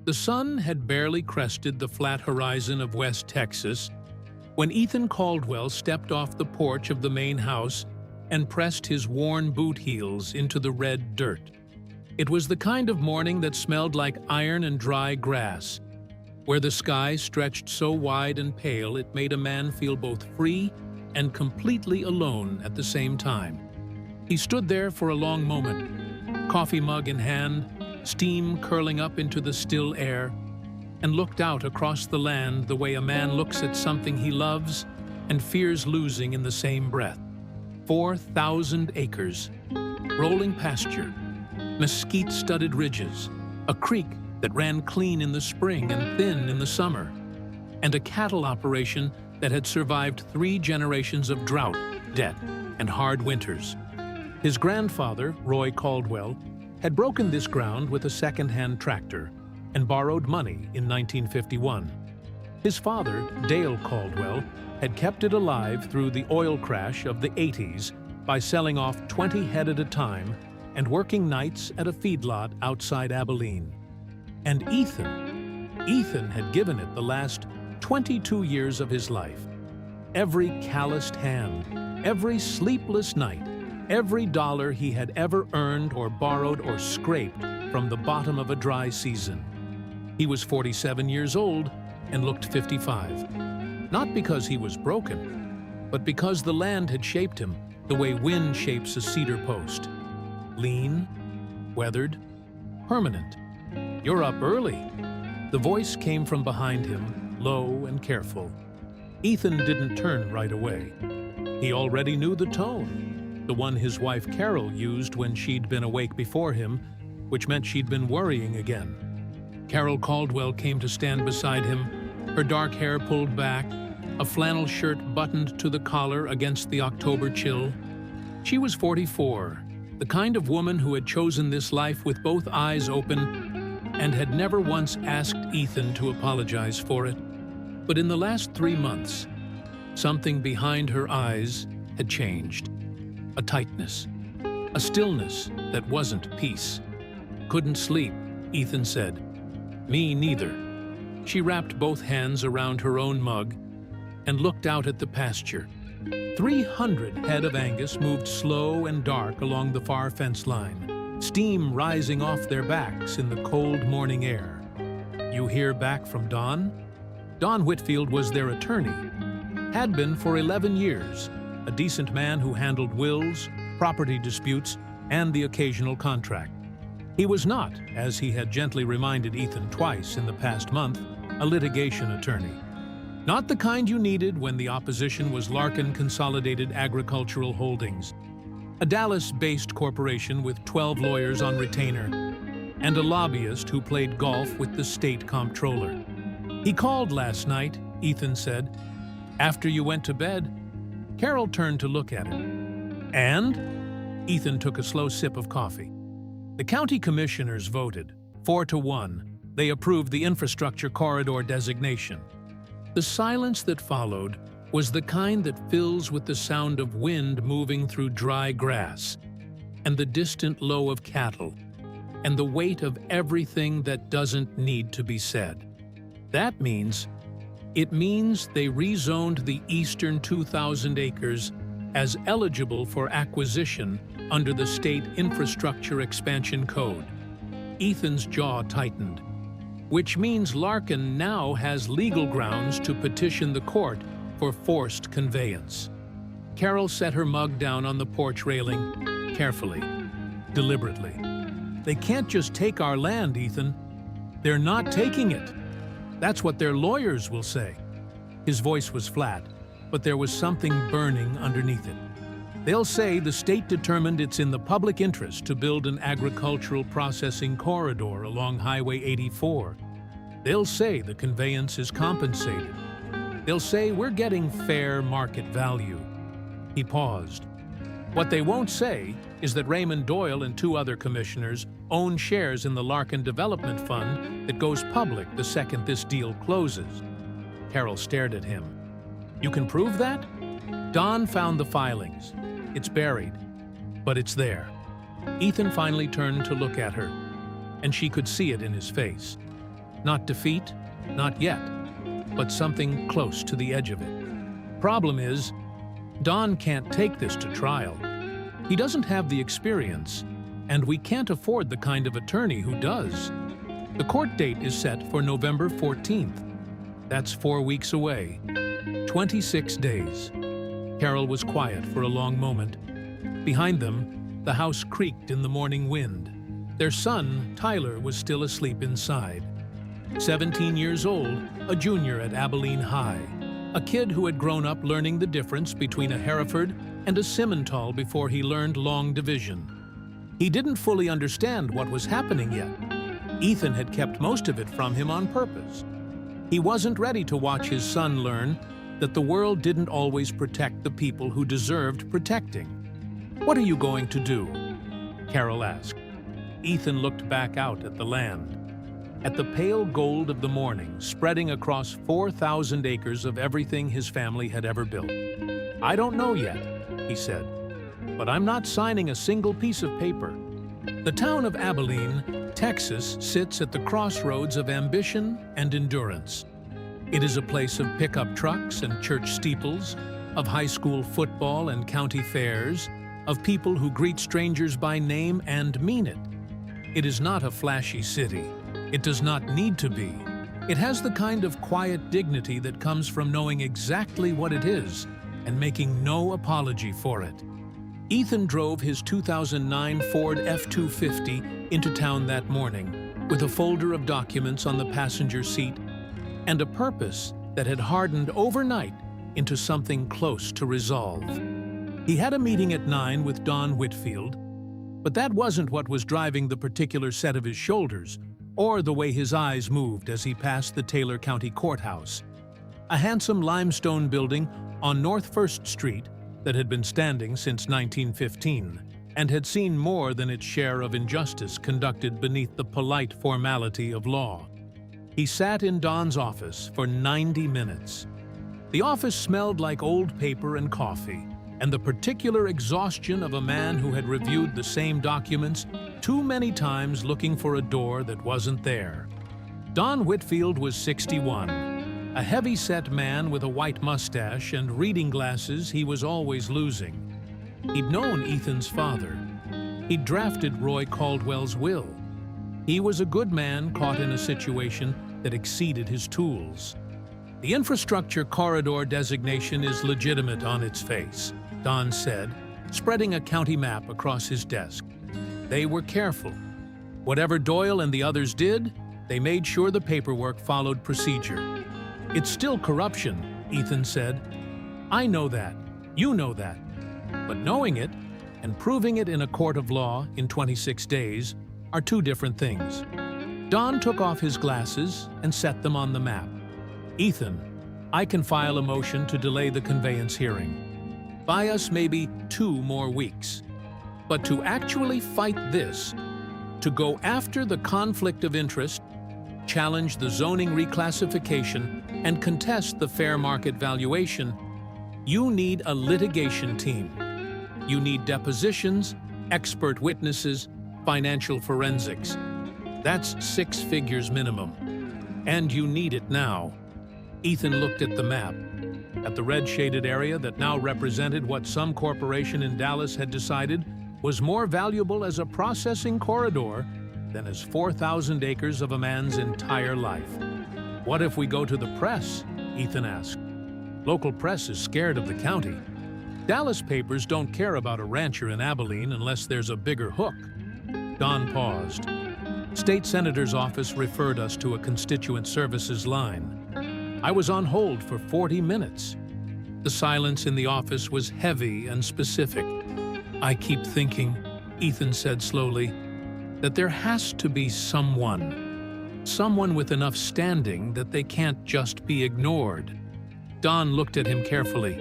The sun had barely crested the flat horizon of West Texas when Ethan Caldwell stepped off the porch of the main house and pressed his worn boot heels into the red dirt. It was the kind of morning that smelled like iron and dry grass, where the sky stretched so wide and pale it made a man feel both free and completely alone at the same time. He stood there for a long moment, coffee mug in hand, steam curling up into the still air, and looked out across the land the way a man looks at something he loves and fears losing in the same breath. 4,000 acres, rolling pasture, mesquite-studded ridges, a creek that ran clean in the spring and thin in the summer, and a cattle operation that had survived 3 generations of drought, debt, and hard winters. His grandfather, Roy Caldwell, had broken this ground with a second-hand tractor and borrowed money in 1951. His father, Dale Caldwell, had kept it alive through the oil crash of the 80s by selling off 20 head at a time and working nights at a feedlot outside Abilene. And Ethan had given it the last 22 years of his life. Every calloused hand, every sleepless night, every dollar he had ever earned or borrowed or scraped from the bottom of a dry season. He was 47 years old and looked 55. Not because he was broken, but because the land had shaped him the way wind shapes a cedar post. Lean, weathered, permanent. "You're up early." The voice came from behind him, low and careful. Ethan didn't turn right away. He already knew the tone, the one his wife Carol used when she'd been awake before him, which meant she'd been worrying again. Carol Caldwell came to stand beside him, her dark hair pulled back, a flannel shirt buttoned to the collar against the October chill. She was 44, the kind of woman who had chosen this life with both eyes open and had never once asked Ethan to apologize for it. But in the last 3 months, something behind her eyes had changed. A tightness, a stillness that wasn't peace. "Couldn't sleep," Ethan said. "Me neither." She wrapped both hands around her own mug and looked out at the pasture. 300 head of Angus moved slow and dark along the far fence line, steam rising off their backs in the cold morning air. "You hear back from Don?" Don Whitfield was their attorney, had been for 11 years, a decent man who handled wills, property disputes, and the occasional contract. He was not, as he had gently reminded Ethan twice in the past month, a litigation attorney. Not the kind you needed when the opposition was Larkin Consolidated Agricultural Holdings, a Dallas-based corporation with 12 lawyers on retainer, and a lobbyist who played golf with the state comptroller. "He called last night," Ethan said, "after you went to bed." Carol turned to look at him. "And?" Ethan took a slow sip of coffee. "The county commissioners voted, 4-1. They approved the infrastructure corridor designation." The silence that followed was the kind that fills with the sound of wind moving through dry grass, and the distant low of cattle, and the weight of everything that doesn't need to be said. That means they rezoned the eastern 2,000 acres as eligible for acquisition under the State Infrastructure Expansion Code. Ethan's jaw tightened, which means Larkin now has legal grounds to petition the court for forced conveyance. Carol set her mug down on the porch railing, carefully, deliberately. "They can't just take our land, Ethan. They're not taking it. That's what their lawyers will say." His voice was flat, but there was something burning underneath it. "They'll say the state determined it's in the public interest to build an agricultural processing corridor along Highway 84. They'll say the conveyance is compensated. They'll say we're getting fair market value." He paused. "What they won't say is that Raymond Doyle and 2 other commissioners own shares in the Larkin Development Fund that goes public the second this deal closes." Carol stared at him. "You can prove that?" "Don found the filings. It's buried, but it's there." Ethan finally turned to look at her, and she could see it in his face. Not defeat, not yet, but something close to the edge of it. Problem is, Don can't take this to trial. He doesn't have the experience, and we can't afford the kind of attorney who does. The court date is set for November 14th. That's 4 weeks away. 26 days. Carol was quiet for a long moment. Behind them, the house creaked in the morning wind. Their son, Tyler, was still asleep inside. 17 years old, a junior at Abilene High. A kid who had grown up learning the difference between a Hereford and a Simmental before he learned long division. He didn't fully understand what was happening yet. Ethan had kept most of it from him on purpose. He wasn't ready to watch his son learn that the world didn't always protect the people who deserved protecting. "What are you going to do?" Carol asked. Ethan looked back out at the land, at the pale gold of the morning spreading across 4,000 acres of everything his family had ever built. "I don't know yet," he said, "but I'm not signing a single piece of paper." The town of Abilene, Texas, sits at the crossroads of ambition and endurance. It is a place of pickup trucks and church steeples, of high school football and county fairs, of people who greet strangers by name and mean it. It is not a flashy city. It does not need to be. It has the kind of quiet dignity that comes from knowing exactly what it is and making no apology for it. Ethan drove his 2009 Ford F-250 into town that morning, with a folder of documents on the passenger seat and a purpose that had hardened overnight into something close to resolve. He had a meeting at 9 with Don Whitfield, but that wasn't what was driving the particular set of his shoulders or the way his eyes moved as he passed the Taylor County Courthouse, a handsome limestone building on North 1st Street that had been standing since 1915 and had seen more than its share of injustice conducted beneath the polite formality of law. He sat in Don's office for 90 minutes. The office smelled like old paper and coffee, and the particular exhaustion of a man who had reviewed the same documents too many times looking for a door that wasn't there. Don Whitfield was 61, a heavy-set man with a white mustache and reading glasses he was always losing. He'd known Ethan's father. He'd drafted Roy Caldwell's will. He was a good man caught in a situation that exceeded his tools. "The infrastructure corridor designation is legitimate on its face," Don said, spreading a county map across his desk. They were careful. Whatever Doyle and the others did, they made sure the paperwork followed procedure. "It's still corruption," Ethan said. "I know that. You know that. But knowing it and proving it in a court of law in 26 days are two different things." Don took off his glasses and set them on the map. "Ethan, I can file a motion to delay the conveyance hearing. Buy us maybe 2 more weeks. But to actually fight this, to go after the conflict of interest, challenge the zoning reclassification, and contest the fair market valuation, you need a litigation team. You need depositions, expert witnesses, financial forensics. That's 6 figures minimum. And you need it now." Ethan looked at the map, at the red-shaded area that now represented what some corporation in Dallas had decided was more valuable as a processing corridor than as 4,000 acres of a man's entire life. "What if we go to the press?" Ethan asked. "Local press is scared of the county. Dallas papers don't care about a rancher in Abilene unless there's a bigger hook." Don paused. "State Senator's office referred us to a constituent services line. I was on hold for 40 minutes. The silence in the office was heavy and specific. "I keep thinking," Ethan said slowly, "that there has to be someone with enough standing that they can't just be ignored." Don looked at him carefully.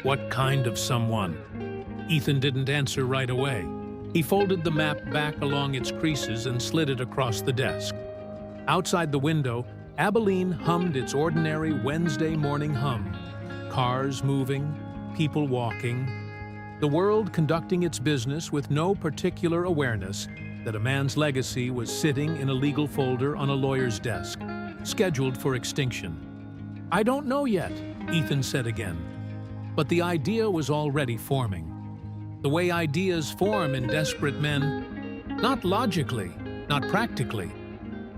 "What kind of someone?" Ethan didn't answer right away. He folded the map back along its creases and slid it across the desk. Outside the window, Abilene hummed its ordinary Wednesday morning hum. Cars moving, people walking, the world conducting its business with no particular awareness that a man's legacy was sitting in a legal folder on a lawyer's desk, scheduled for extinction. "I don't know yet," Ethan said again. But the idea was already forming. The way ideas form in desperate men, not logically, not practically,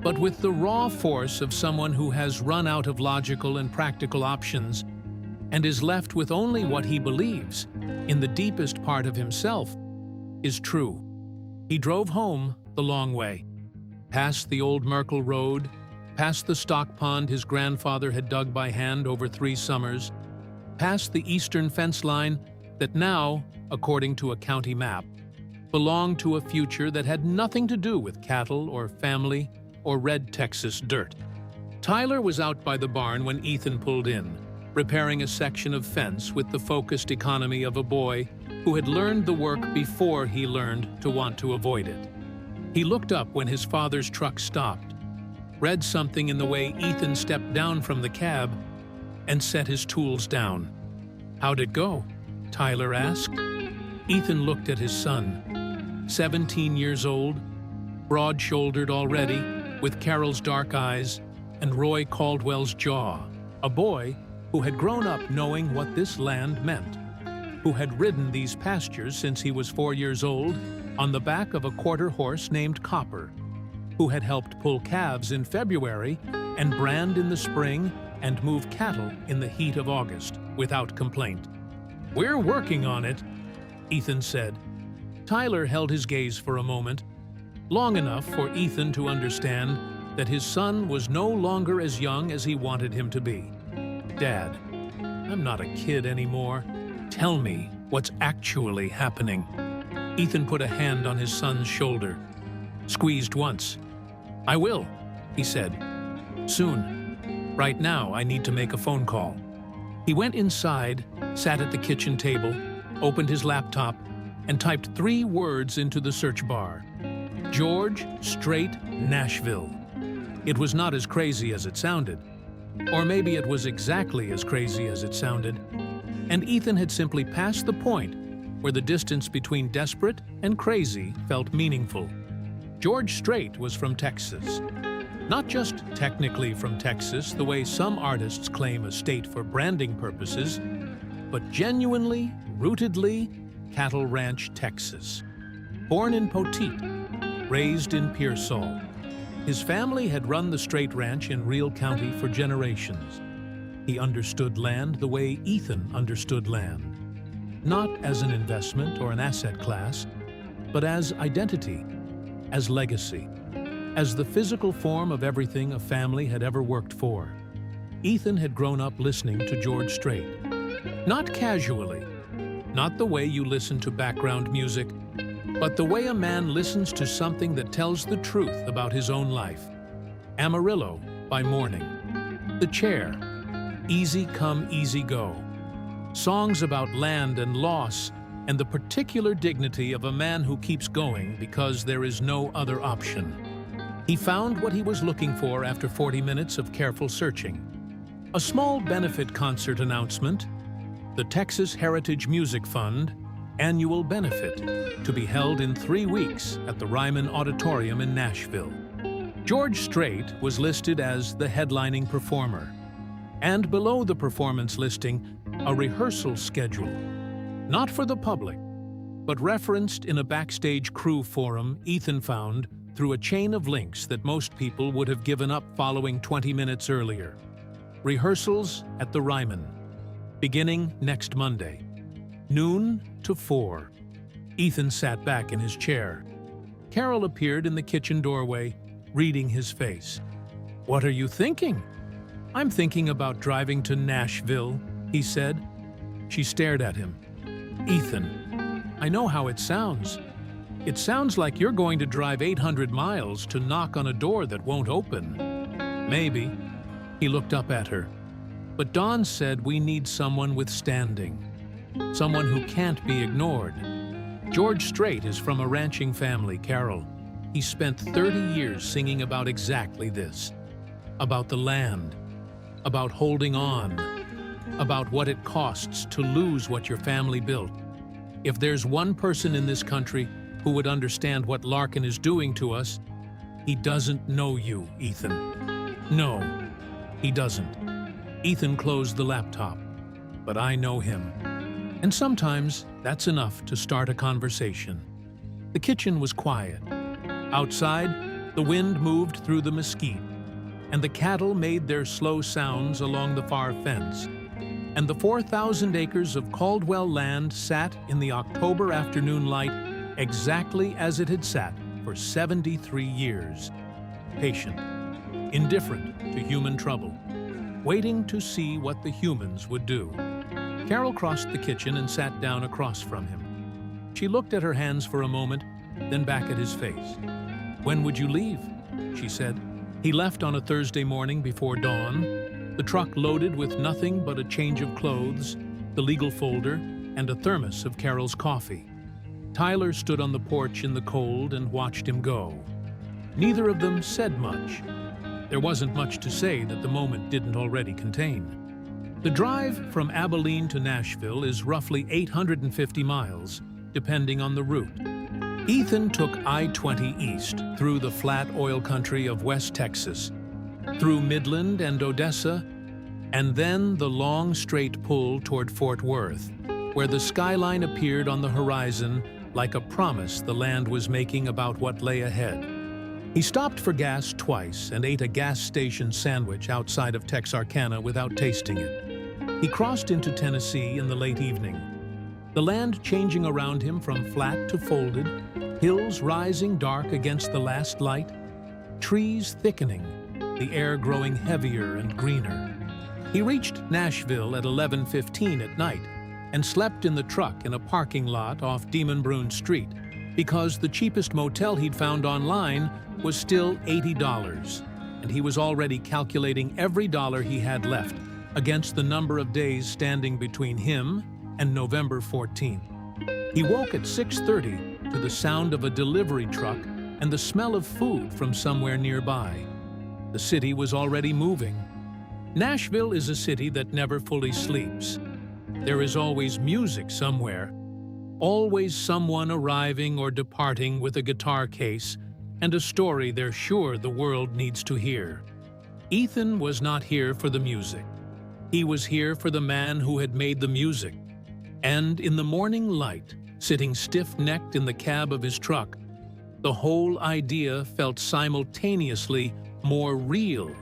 but with the raw force of someone who has run out of logical and practical options and is left with only what he believes, in the deepest part of himself, is true. He drove home the long way, past the old Merkel Road, past the stock pond his grandfather had dug by hand over 3 summers, past the eastern fence line that now, according to a county map, belonged to a future that had nothing to do with cattle or family or red Texas dirt. Tyler was out by the barn when Ethan pulled in, repairing a section of fence with the focused economy of a boy who had learned the work before he learned to want to avoid it. He looked up when his father's truck stopped, read something in the way Ethan stepped down from the cab, and set his tools down. "How'd it go?" Tyler asked. Ethan looked at his son, 17 years old, broad-shouldered already, with Carol's dark eyes and Roy Caldwell's jaw, a boy who had grown up knowing what this land meant, who had ridden these pastures since he was 4 years old on the back of a quarter horse named Copper, who had helped pull calves in February and brand in the spring and move cattle in the heat of August without complaint. "We're working on it," Ethan said. Tyler held his gaze for a moment, long enough for Ethan to understand that his son was no longer as young as he wanted him to be. "Dad, I'm not a kid anymore. Tell me what's actually happening." Ethan put a hand on his son's shoulder, squeezed once. "I will," he said. "Soon. Right now, I need to make a phone call." He went inside, sat at the kitchen table, opened his laptop, and typed 3 words into the search bar. George Strait, Nashville. It was not as crazy as it sounded. Or maybe it was exactly as crazy as it sounded. And Ethan had simply passed the point where the distance between desperate and crazy felt meaningful. George Strait was from Texas. Not just technically from Texas, the way some artists claim a state for branding purposes, but genuinely, rootedly, Cattle Ranch, Texas. Born in Poteet, raised in Pearsall. His family had run the Strait Ranch in Real County for generations. He understood land the way Ethan understood land. Not as an investment or an asset class, but as identity, as legacy, as the physical form of everything a family had ever worked for. Ethan had grown up listening to George Strait. Not casually, not the way you listen to background music, but the way a man listens to something that tells the truth about his own life. Amarillo by Morning. The Chair. Easy Come, Easy Go. Songs about land and loss and the particular dignity of a man who keeps going because there is no other option. He found what he was looking for after 40 minutes of careful searching. A small benefit concert announcement, the Texas Heritage Music Fund, annual benefit, to be held in 3 weeks at the Ryman Auditorium in Nashville. George Strait was listed as the headlining performer, and below the performance listing, a rehearsal schedule, not for the public, but referenced in a backstage crew forum Ethan found through a chain of links that most people would have given up following 20 minutes earlier. Rehearsals at the Ryman, beginning next Monday, noon to 4. Ethan sat back in his chair. Carol appeared in the kitchen doorway, reading his face. "What are you thinking?" "I'm thinking about driving to Nashville," he said. She stared at him. "Ethan, I know how it sounds. It sounds like you're going to drive 800 miles to knock on a door that won't open." "Maybe." He looked up at her. "But Dawn said we need someone with standing. Someone who can't be ignored. George Strait is from a ranching family, Carol. He spent 30 years singing about exactly this. About the land. About holding on. About what it costs to lose what your family built. If there's one person in this country who would understand what Larkin is doing to us. He doesn't know you, Ethan. No, he doesn't. Ethan closed the laptop. But I know him. And sometimes that's enough to start a conversation. The kitchen was quiet. Outside, the wind moved through the mesquite, and the cattle made their slow sounds along the far fence. And the 4,000 acres of Caldwell land sat in the October afternoon light exactly as it had sat for 73 years. Patient, indifferent to human trouble, waiting to see what the humans would do. Carol crossed the kitchen and sat down across from him. She looked at her hands for a moment, then back at his face. "When would you leave?" she said. He left on a Thursday morning before dawn, the truck loaded with nothing but a change of clothes, the legal folder, and a thermos of Carol's coffee. Tyler stood on the porch in the cold and watched him go. Neither of them said much. There wasn't much to say that the moment didn't already contain. The drive from Abilene to Nashville is roughly 850 miles, depending on the route. Ethan took I-20 east through the flat oil country of West Texas, through Midland and Odessa, and then the long straight pull toward Fort Worth, where the skyline appeared on the horizon like a promise the land was making about what lay ahead. He stopped for gas twice and ate a gas station sandwich outside of Texarkana without tasting it. He crossed into Tennessee in the late evening, the land changing around him from flat to folded, hills rising dark against the last light, trees thickening, the air growing heavier and greener. He reached Nashville at 11:15 at night and slept in the truck in a parking lot off Demon Brune Street because the cheapest motel he'd found online was still $80, and he was already calculating every dollar he had left against the number of days standing between him and November 14th. He woke at 6:30 to the sound of a delivery truck and the smell of food from somewhere nearby. The city was already moving. Nashville is a city that never fully sleeps. There is always music somewhere, always someone arriving or departing with a guitar case and a story they're sure the world needs to hear. Ethan was not here for the music. He was here for the man who had made the music. And in the morning light, sitting stiff-necked in the cab of his truck, the whole idea felt simultaneously more real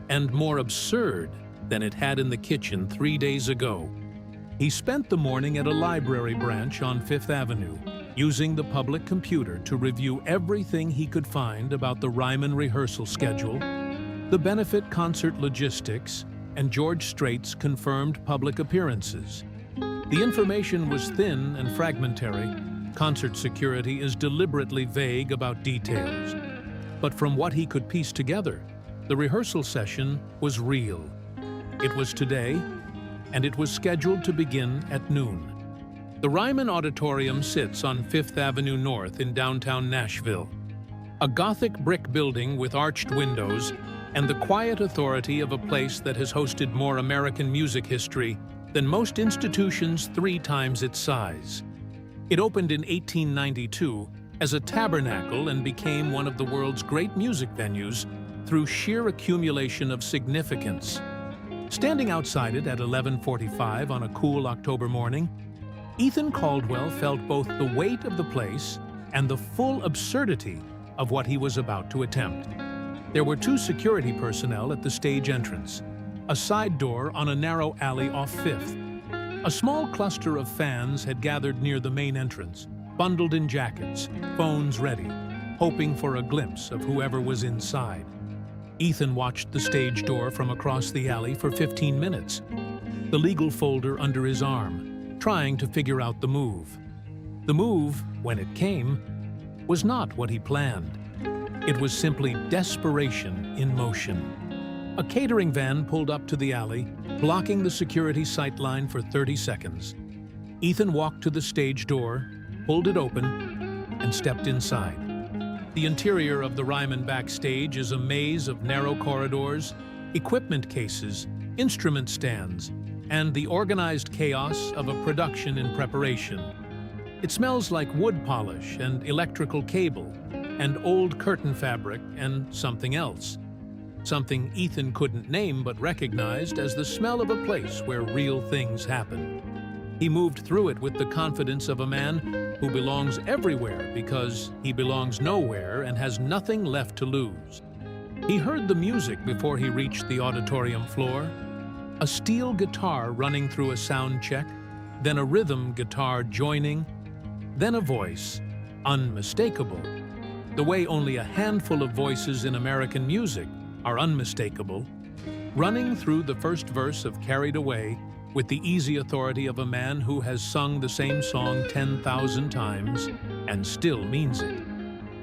and more absurd than it had in the kitchen 3 days ago. He spent the morning at a library branch on Fifth Avenue, using the public computer to review everything he could find about the Ryman rehearsal schedule, the benefit concert logistics, and George Strait's confirmed public appearances. The information was thin and fragmentary. Concert security is deliberately vague about details. But from what he could piece together, the rehearsal session was real. It was today, and it was scheduled to begin at noon. The Ryman Auditorium sits on Fifth Avenue North in downtown Nashville, a Gothic brick building with arched windows and the quiet authority of a place that has hosted more American music history than most institutions 3 times its size. It opened in 1892 as a tabernacle and became one of the world's great music venues through sheer accumulation of significance. Standing outside it at 11:45 on a cool October morning, Ethan Caldwell felt both the weight of the place and the full absurdity of what he was about to attempt. There were 2 security personnel at the stage entrance, a side door on a narrow alley off Fifth. A small cluster of fans had gathered near the main entrance, bundled in jackets, phones ready, hoping for a glimpse of whoever was inside. Ethan watched the stage door from across the alley for 15 minutes, the legal folder under his arm, trying to figure out the move. The move, when it came, was not what he planned. It was simply desperation in motion. A catering van pulled up to the alley, blocking the security sight line for 30 seconds. Ethan walked to the stage door, pulled it open, and stepped inside. The interior of the Ryman backstage is a maze of narrow corridors, equipment cases, instrument stands, and the organized chaos of a production in preparation. It smells like wood polish and electrical cable and old curtain fabric and something else. Something Ethan couldn't name but recognized as the smell of a place where real things happen. He moved through it with the confidence of a man who belongs everywhere because he belongs nowhere and has nothing left to lose. He heard the music before he reached the auditorium floor. A steel guitar running through a sound check, then a rhythm guitar joining, then a voice, unmistakable. The way only a handful of voices in American music are unmistakable, running through the first verse of Carried Away with the easy authority of a man who has sung the same song 10,000 times and still means it.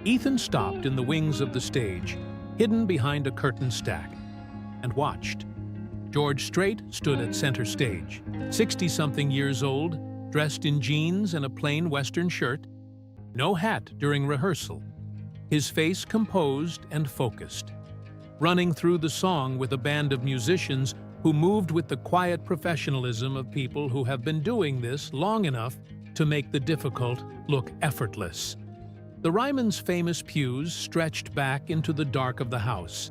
Ethan stopped in the wings of the stage, hidden behind a curtain stack, and watched. George Strait stood at center stage, 60-something years old, dressed in jeans and a plain Western shirt, no hat during rehearsal, his face composed and focused, running through the song with a band of musicians who moved with the quiet professionalism of people who have been doing this long enough to make the difficult look effortless. The Ryman's famous pews stretched back into the dark of the house,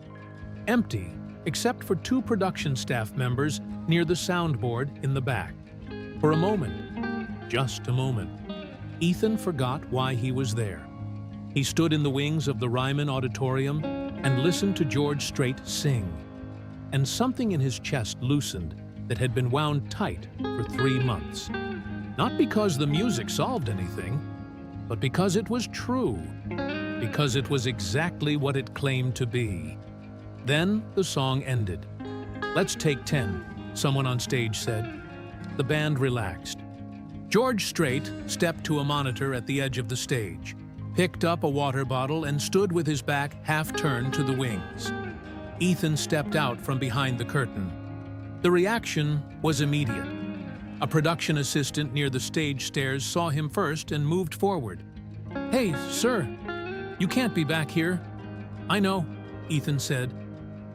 empty except for 2 production staff members near the soundboard in the back. For a moment, just a moment, Ethan forgot why he was there. He stood in the wings of the Ryman Auditorium and listened to George Strait sing. And something in his chest loosened that had been wound tight for 3 months. Not because the music solved anything, but because it was true, because it was exactly what it claimed to be. Then the song ended. "Let's take 10, someone on stage said. The band relaxed. George Strait stepped to a monitor at the edge of the stage, picked up a water bottle and stood with his back half-turned to the wings. Ethan stepped out from behind the curtain. The reaction was immediate. A production assistant near the stage stairs saw him first and moved forward. "Hey, sir, you can't be back here." "I know," Ethan said.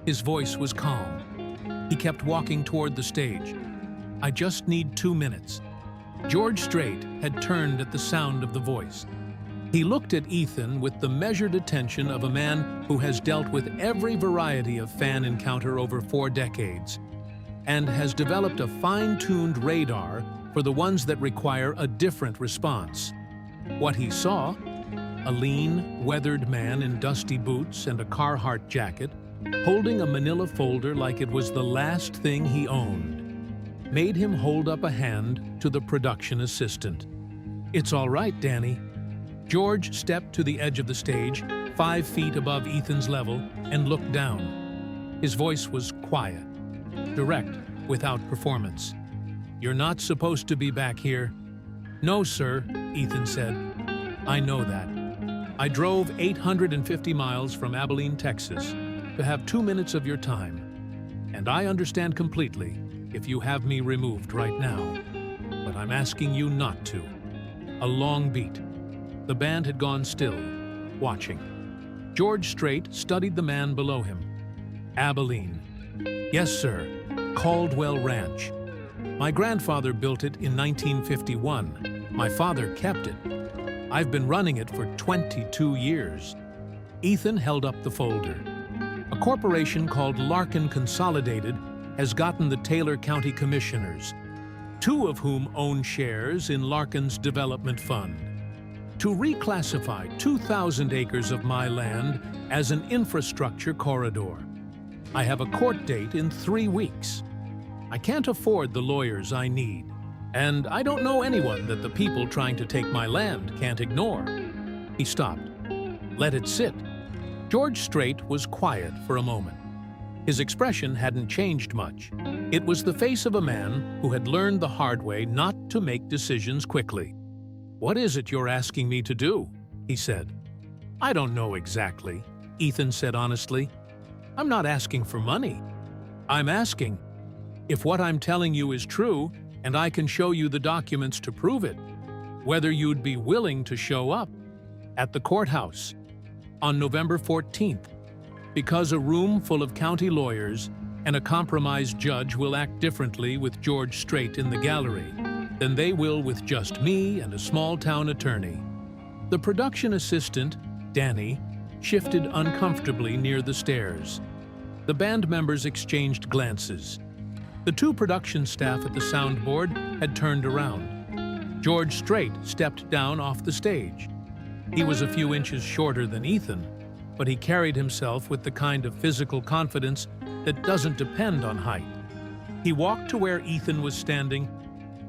His voice was calm. He kept walking toward the stage. "I just need 2 minutes." George Strait had turned at the sound of the voice. He looked at Ethan with the measured attention of a man who has dealt with every variety of fan encounter over 4 decades and has developed a fine-tuned radar for the ones that require a different response. What he saw, a lean, weathered man in dusty boots and a Carhartt jacket, holding a manila folder like it was the last thing he owned, made him hold up a hand to the production assistant. "It's all right, Danny." George stepped to the edge of the stage, 5 feet above Ethan's level, and looked down. His voice was quiet, direct, without performance. "You're not supposed to be back here." "No, sir," Ethan said. "I know that. I drove 850 miles from Abilene, Texas, to have 2 minutes of your time. And I understand completely if you have me removed right now. But I'm asking you not to." A long beat. The band had gone still, watching. George Strait studied the man below him. "Abilene." "Yes, sir. Caldwell Ranch. My grandfather built it in 1951. My father kept it. I've been running it for 22 years. Ethan held up the folder. "A corporation called Larkin Consolidated has gotten the Taylor County Commissioners, 2 of whom own shares in Larkin's Development Fund, to reclassify 2,000 acres of my land as an infrastructure corridor. I have a court date in 3 weeks. I can't afford the lawyers I need, and I don't know anyone that the people trying to take my land can't ignore." He stopped. "Let it sit." George Strait was quiet for a moment. His expression hadn't changed much. It was the face of a man who had learned the hard way not to make decisions quickly. "What is it you're asking me to do?" he said. "I don't know exactly," Ethan said honestly. "I'm not asking for money. I'm asking if what I'm telling you is true and I can show you the documents to prove it, whether you'd be willing to show up at the courthouse on November 14th, because a room full of county lawyers and a compromised judge will act differently with George Strait in the gallery. than they will with just me and a small-town attorney." The production assistant, Danny, shifted uncomfortably near the stairs. The band members exchanged glances. The two production staff at the soundboard had turned around. George Strait stepped down off the stage. He was a few inches shorter than Ethan, but he carried himself with the kind of physical confidence that doesn't depend on height. He walked to where Ethan was standing,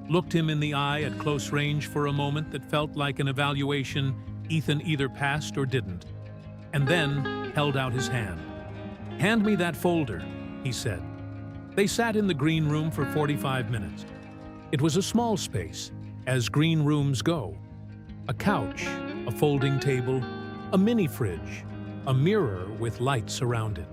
looked him in the eye at close range for a moment that felt like an evaluation Ethan either passed or didn't, and then held out his hand. "Hand me that folder," he said. They sat in the green room for 45 minutes. It was a small space, as green rooms go. A couch, a folding table, a mini fridge, a mirror with lights around it.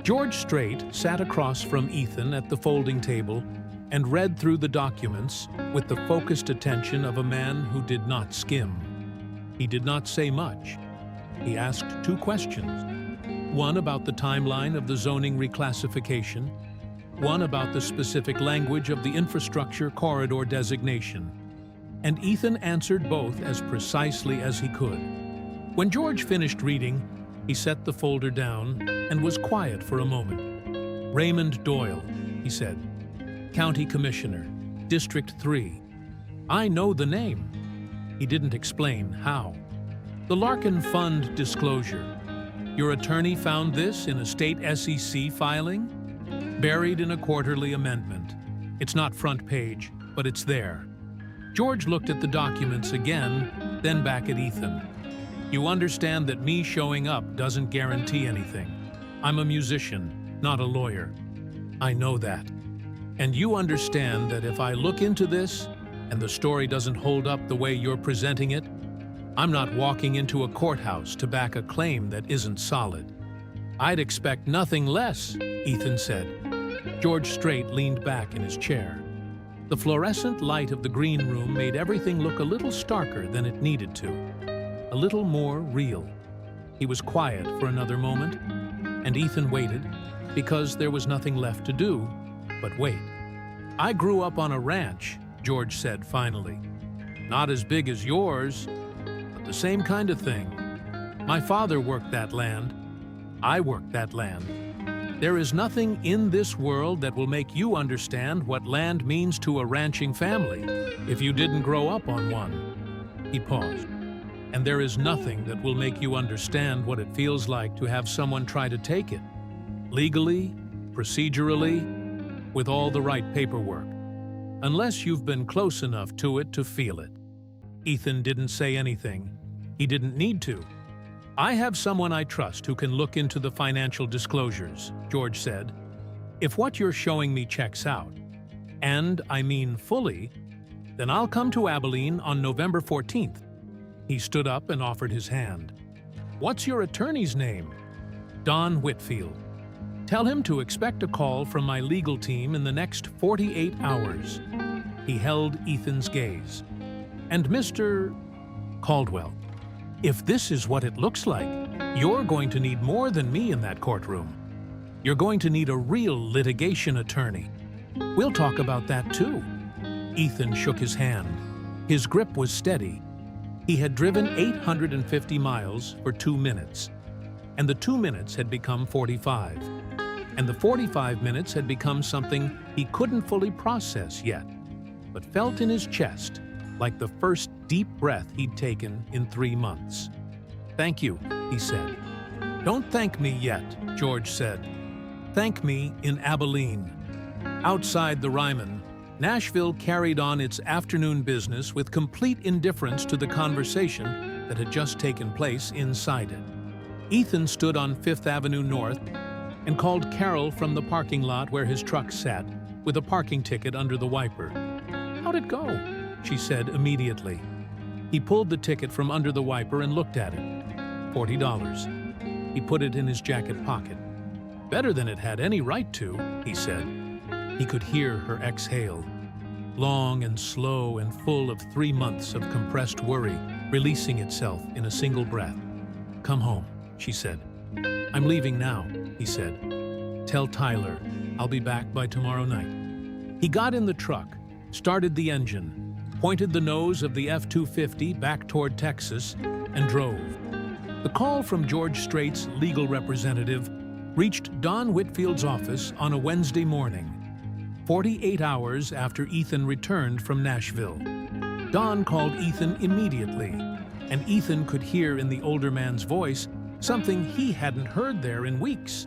George Strait sat across from Ethan at the folding table and read through the documents with the focused attention of a man who did not skim. He did not say much. He asked two questions. One about the timeline of the zoning reclassification, one about the specific language of the infrastructure corridor designation. And Ethan answered both as precisely as he could. When George finished reading, he set the folder down and was quiet for a moment. "Raymond Doyle," he said. "County Commissioner, District 3. I know the name." He didn't explain how. "The Larkin Fund disclosure. Your attorney found this in a state SEC filing? Buried in a quarterly amendment. It's not front page, but it's there." George looked at the documents again, then back at Ethan. "You understand that me showing up doesn't guarantee anything. I'm a musician, not a lawyer. I know that. And you understand that if I look into this and the story doesn't hold up the way you're presenting it, I'm not walking into a courthouse to back a claim that isn't solid." "I'd expect nothing less," Ethan said. George Strait leaned back in his chair. The fluorescent light of the green room made everything look a little starker than it needed to, a little more real. He was quiet for another moment, and Ethan waited, because there was nothing left to do but wait. "I grew up on a ranch," George said finally. "Not as big as yours, but the same kind of thing. My father worked that land. I worked that land. There is nothing in this world that will make you understand what land means to a ranching family if you didn't grow up on one." He paused. "And there is nothing that will make you understand what it feels like to have someone try to take it. Legally, procedurally, with all the right paperwork. Unless you've been close enough to it to feel it." Ethan didn't say anything. He didn't need to. "I have someone I trust who can look into the financial disclosures," George said. "If what you're showing me checks out, and I mean fully, then I'll come to Abilene on November 14th. He stood up and offered his hand. "What's your attorney's name?" "Don Whitfield. Tell him to expect a call from my legal team in the next 48 hours. He held Ethan's gaze. "And Mr. Caldwell, if this is what it looks like, you're going to need more than me in that courtroom. You're going to need a real litigation attorney. We'll talk about that too." Ethan shook his hand. His grip was steady. He had driven 850 miles for 2 minutes, and the 2 minutes had become 45, and the 45 minutes had become something he couldn't fully process yet, but felt in his chest like the first deep breath he'd taken in 3 months. "Thank you," he said. "Don't thank me yet," George said. "Thank me in Abilene." Outside the Ryman, Nashville carried on its afternoon business with complete indifference to the conversation that had just taken place inside it. Ethan stood on 5th Avenue North and called Carol from the parking lot where his truck sat, with a parking ticket under the wiper. "How'd it go?" she said immediately. He pulled the ticket from under the wiper and looked at it. $40. He put it in his jacket pocket. "Better than it had any right to," he said. He could hear her exhale, long and slow and full of 3 months of compressed worry, releasing itself in a single breath. "Come home," she said. "I'm leaving now," he said. "Tell Tyler I'll be back by tomorrow night." He got in the truck, started the engine, pointed the nose of the F-250 back toward Texas, and drove. The call from George Strait's legal representative reached Don Whitfield's office on a Wednesday morning, 48 hours after Ethan returned from Nashville. Don called Ethan immediately, and Ethan could hear in the older man's voice something he hadn't heard there in weeks.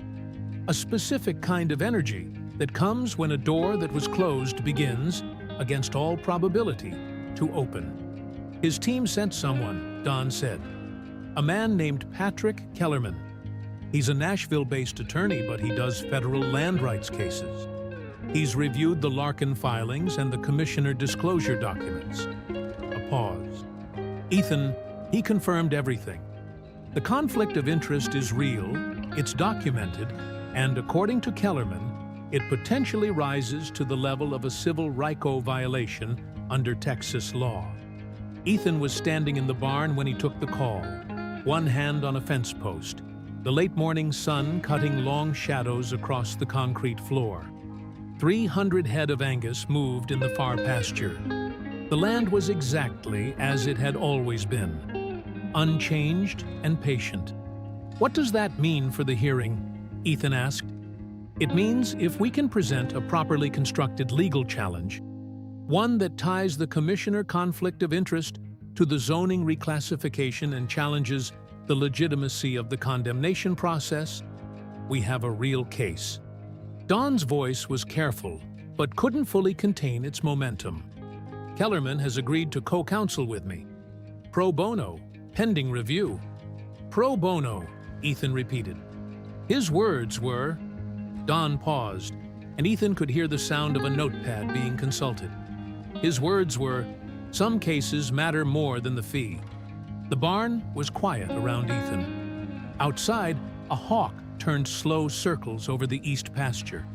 A specific kind of energy that comes when a door that was closed begins, against all probability, to open. His team sent someone, Don said. A man named Patrick Kellerman. He's a Nashville-based attorney, but he does federal land rights cases. He's reviewed the Larkin filings and the commissioner disclosure documents. A pause. Ethan, he confirmed everything. The conflict of interest is real, it's documented, and according to Kellerman, it potentially rises to the level of a civil RICO violation under Texas law. Ethan was standing in the barn when he took the call, one hand on a fence post, the late morning sun cutting long shadows across the concrete floor. 300 head of Angus moved in the far pasture. The land was exactly as it had always been, unchanged and patient. What does that mean for the hearing? Ethan asked. It means if we can present a properly constructed legal challenge, one that ties the commissioner conflict of interest to the zoning reclassification and challenges the legitimacy of the condemnation process, we have a real case. Don's voice was careful, but couldn't fully contain its momentum. Kellerman has agreed to co-counsel with me. Pro bono, pending review. Pro bono, Ethan repeated. His words were... Don paused, and Ethan could hear the sound of a notepad being consulted. His words were, some cases matter more than the fee. The barn was quiet around Ethan. Outside, a hawk turned slow circles over the east pasture.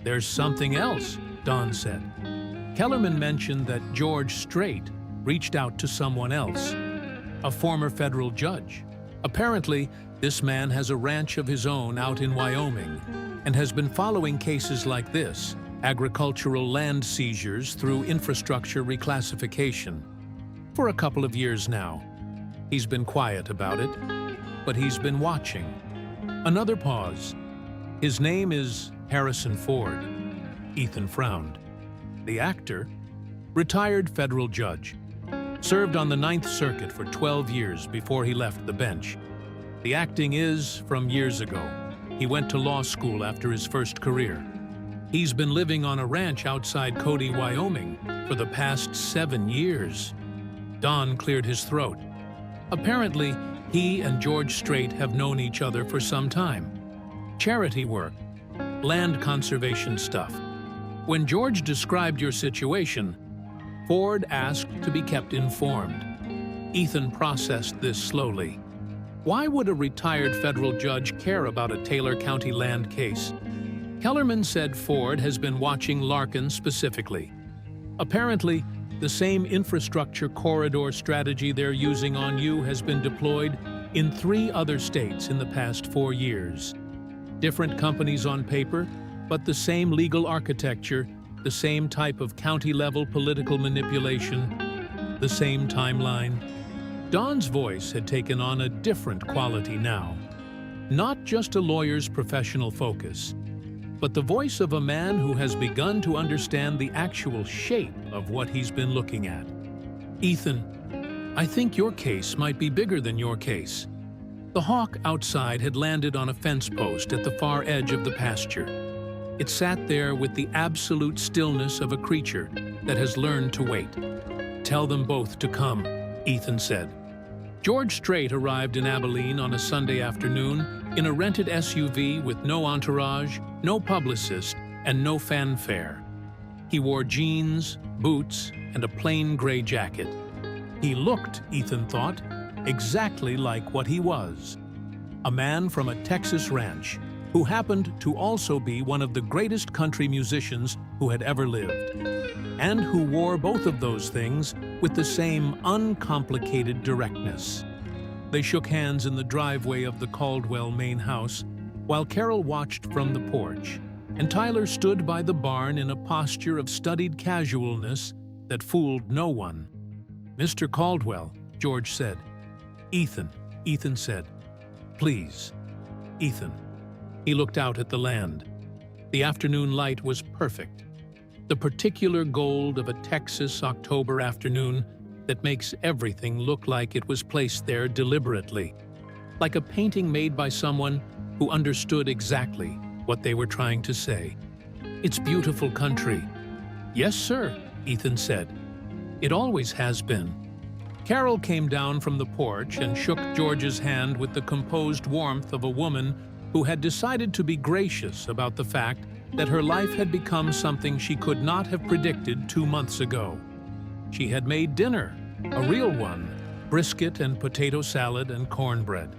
There's something else, Don said. Kellerman mentioned that George Strait reached out to someone else, a former federal judge. Apparently, this man has a ranch of his own out in Wyoming and has been following cases like this, agricultural land seizures through infrastructure reclassification, for a couple of years now. He's been quiet about it, but he's been watching. Another pause. His name is Harrison Ford. Ethan frowned. The actor, retired federal judge, served on the Ninth Circuit for 12 years before he left the bench. The acting is from years ago. He went to law school after his first career. He's been living on a ranch outside Cody, Wyoming, for the past 7 years. Don cleared his throat. Apparently, he and George Strait have known each other for some time. Charity work, land conservation stuff. When George described your situation, Ford asked to be kept informed. Ethan processed this slowly. Why would a retired federal judge care about a Taylor County land case? Kellerman said Ford has been watching Larkin specifically. Apparently, the same infrastructure corridor strategy they're using on you has been deployed in 3 other states in the past 4 years. Different companies on paper, but the same legal architecture, the same type of county-level political manipulation, the same timeline. Don's voice had taken on a different quality now. Not just a lawyer's professional focus, but the voice of a man who has begun to understand the actual shape of what he's been looking at. Ethan, I think your case might be bigger than your case. The hawk outside had landed on a fence post at the far edge of the pasture. It sat there with the absolute stillness of a creature that has learned to wait. Tell them both to come, Ethan said. George Strait arrived in Abilene on a Sunday afternoon in a rented SUV with no entourage, no publicist, and no fanfare. He wore jeans, boots, and a plain gray jacket. He looked, Ethan thought, exactly like what he was. A man from a Texas ranch who happened to also be one of the greatest country musicians who had ever lived, and who wore both of those things with the same uncomplicated directness. They shook hands in the driveway of the Caldwell main house, while Carol watched from the porch, and Tyler stood by the barn in a posture of studied casualness that fooled no one. "Mr. Caldwell," George said. "Ethan," Ethan said. "Please, Ethan." He looked out at the land. The afternoon light was perfect. The particular gold of a Texas October afternoon that makes everything look like it was placed there deliberately, like a painting made by someone who understood exactly what they were trying to say. "It's beautiful country." "Yes, sir," Ethan said. "It always has been." Carol came down from the porch and shook George's hand with the composed warmth of a woman who had decided to be gracious about the fact that her life had become something she could not have predicted 2 months ago. She had made dinner, a real one, brisket and potato salad and cornbread.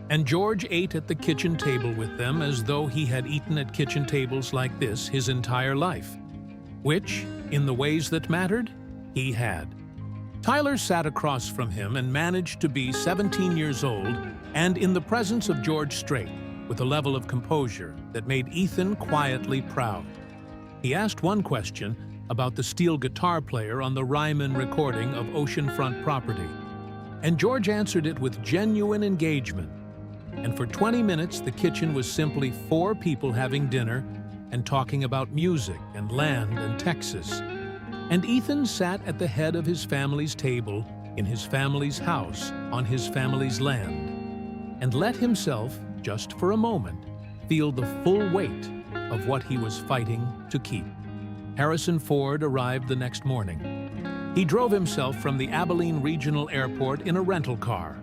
And George ate at the kitchen table with them as though he had eaten at kitchen tables like this his entire life, which, in the ways that mattered, he had. Tyler sat across from him and managed to be 17 years old and in the presence of George Strait, with a level of composure that made Ethan quietly proud. He asked one question about the steel guitar player on the Ryman recording of Oceanfront Property, and George answered it with genuine engagement. And for 20 minutes, the kitchen was simply 4 people having dinner and talking about music and land and Texas. And Ethan sat at the head of his family's table in his family's house on his family's land and let himself, just for a moment, feel the full weight of what he was fighting to keep. Harrison Ford arrived the next morning. He drove himself from the Abilene Regional Airport in a rental car,